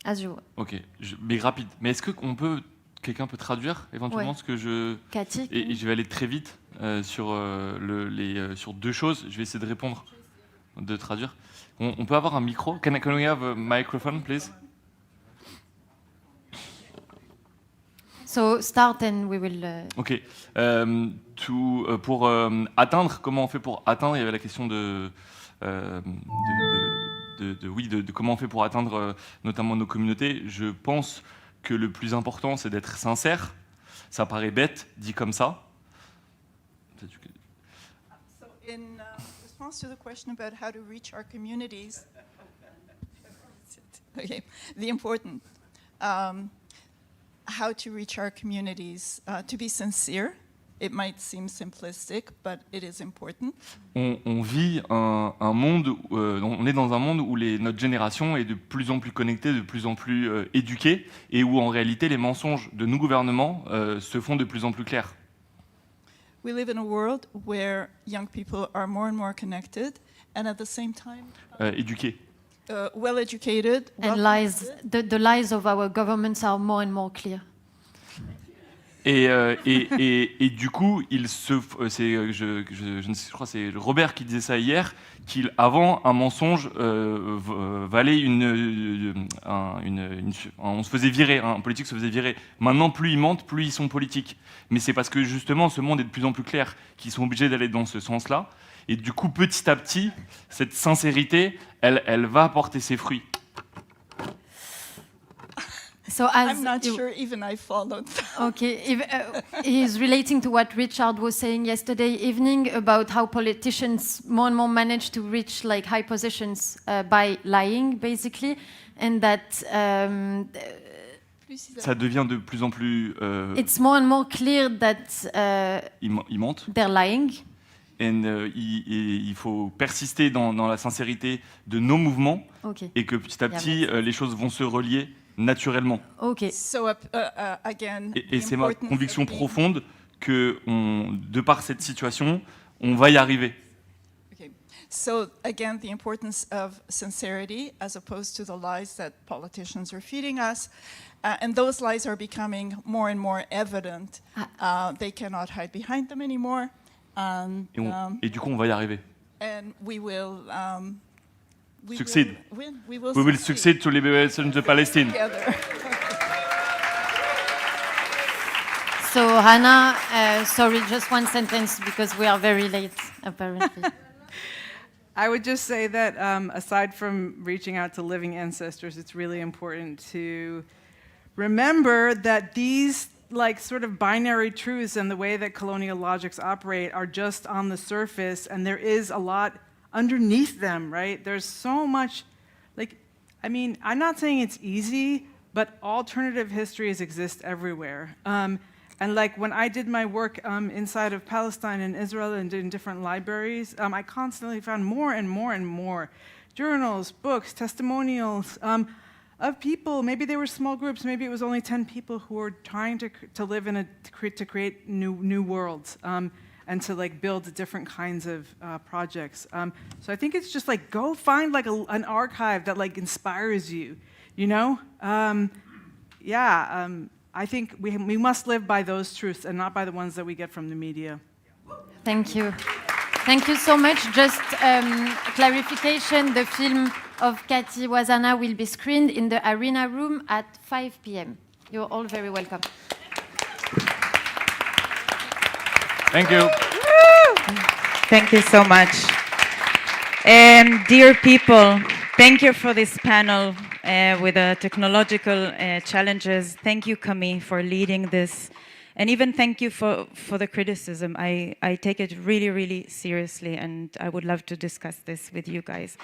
As you. Ok, mais rapide. Mais est-ce que quelqu'un peut traduire éventuellement ce que je... Cathy. Et je vais aller très vite sur deux choses. Je vais essayer de répondre, de traduire. On peut avoir un micro? Can we have a microphone, please? So start and we will... Ok. Pour atteindre, comment on fait pour atteindre? Il y avait la question de de comment on fait pour atteindre notamment nos communautés, je pense que le plus important, c'est d'être sincère. Ça paraît bête, dit comme ça. So in response to the question about how to reach our communities, okay, the important, how to reach our communities, to be sincere. It might seem simplistic, but it is important. On vit un monde, on est dans un monde où notre génération est de plus en plus connectée, de plus en plus éduquée, et où en réalité les mensonges de nos gouvernements se font de plus en plus clairs. We live in a world where young people are more and more connected, and at the same time, Éduqués. well educated. And lies, the lies of our governments are more and more clear. Et du coup, je crois que c'est Robert qui disait ça hier, qu'avant un mensonge valait on se faisait virer, un politique se faisait virer. Maintenant, plus ils mentent, plus ils sont politiques. Mais c'est parce que justement, ce monde est de plus en plus clair, qu'ils sont obligés d'aller dans ce sens-là. Et du coup, petit à petit, cette sincérité, elle va porter ses fruits. So I'm not sure even I followed. Okay, he's relating to what Richard was saying yesterday evening about how politicians more and more manage to reach like high positions by lying, basically, and that Ça devient de plus en plus. It's more and more clear that ils mentent. They're lying. Et il faut persister dans la sincérité de nos mouvements, et que petit à petit, les choses vont se relier naturellement. Okay. So, again, Et c'est ma conviction profonde que, de par cette situation, on va y arriver. Okay. So again, the importance of sincerity as opposed to the lies that politicians are feeding us. And those lies are becoming more and more evident. They cannot hide behind them anymore. Et du coup, on va y arriver. And we will Succeed. win. We will succeed to liberation of Palestine. So Hannah, sorry, just one sentence because we are very late, apparently. I would just say that aside from reaching out to living ancestors, it's really important to remember that these like sort of binary truths and the way that colonial logics operate are just on the surface, and there is a lot underneath them, right? There's so much, like, I mean, I'm not saying it's easy, but alternative histories exist everywhere. And like when I did my work inside of Palestine and Israel and in different libraries, I constantly found more and more and more journals, books, testimonials of people. Maybe they were small groups, maybe it was only 10 people who were trying to live in to create new worlds. And to like build different kinds of projects. So I think it's just like go find like an archive that like inspires you, you know? I think we must live by those truths and not by the ones that we get from the media. Thank you. Thank you so much. Just clarification, the film of Cathy Wazana will be screened in the Arena Room at 5 p.m. You're all very welcome. Thank you. Thank you so much. Dear people, thank you for this panel with the technological challenges. Thank you, Camille, for leading this. And even thank you for the criticism. I take it really, really seriously, and I would love to discuss this with you guys.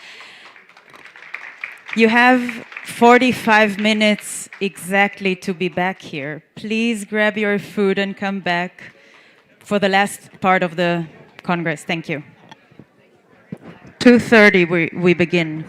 You have 45 minutes exactly to be back here. Please grab your food and come back for the last part of the Congress. Thank you. 2:30 we begin.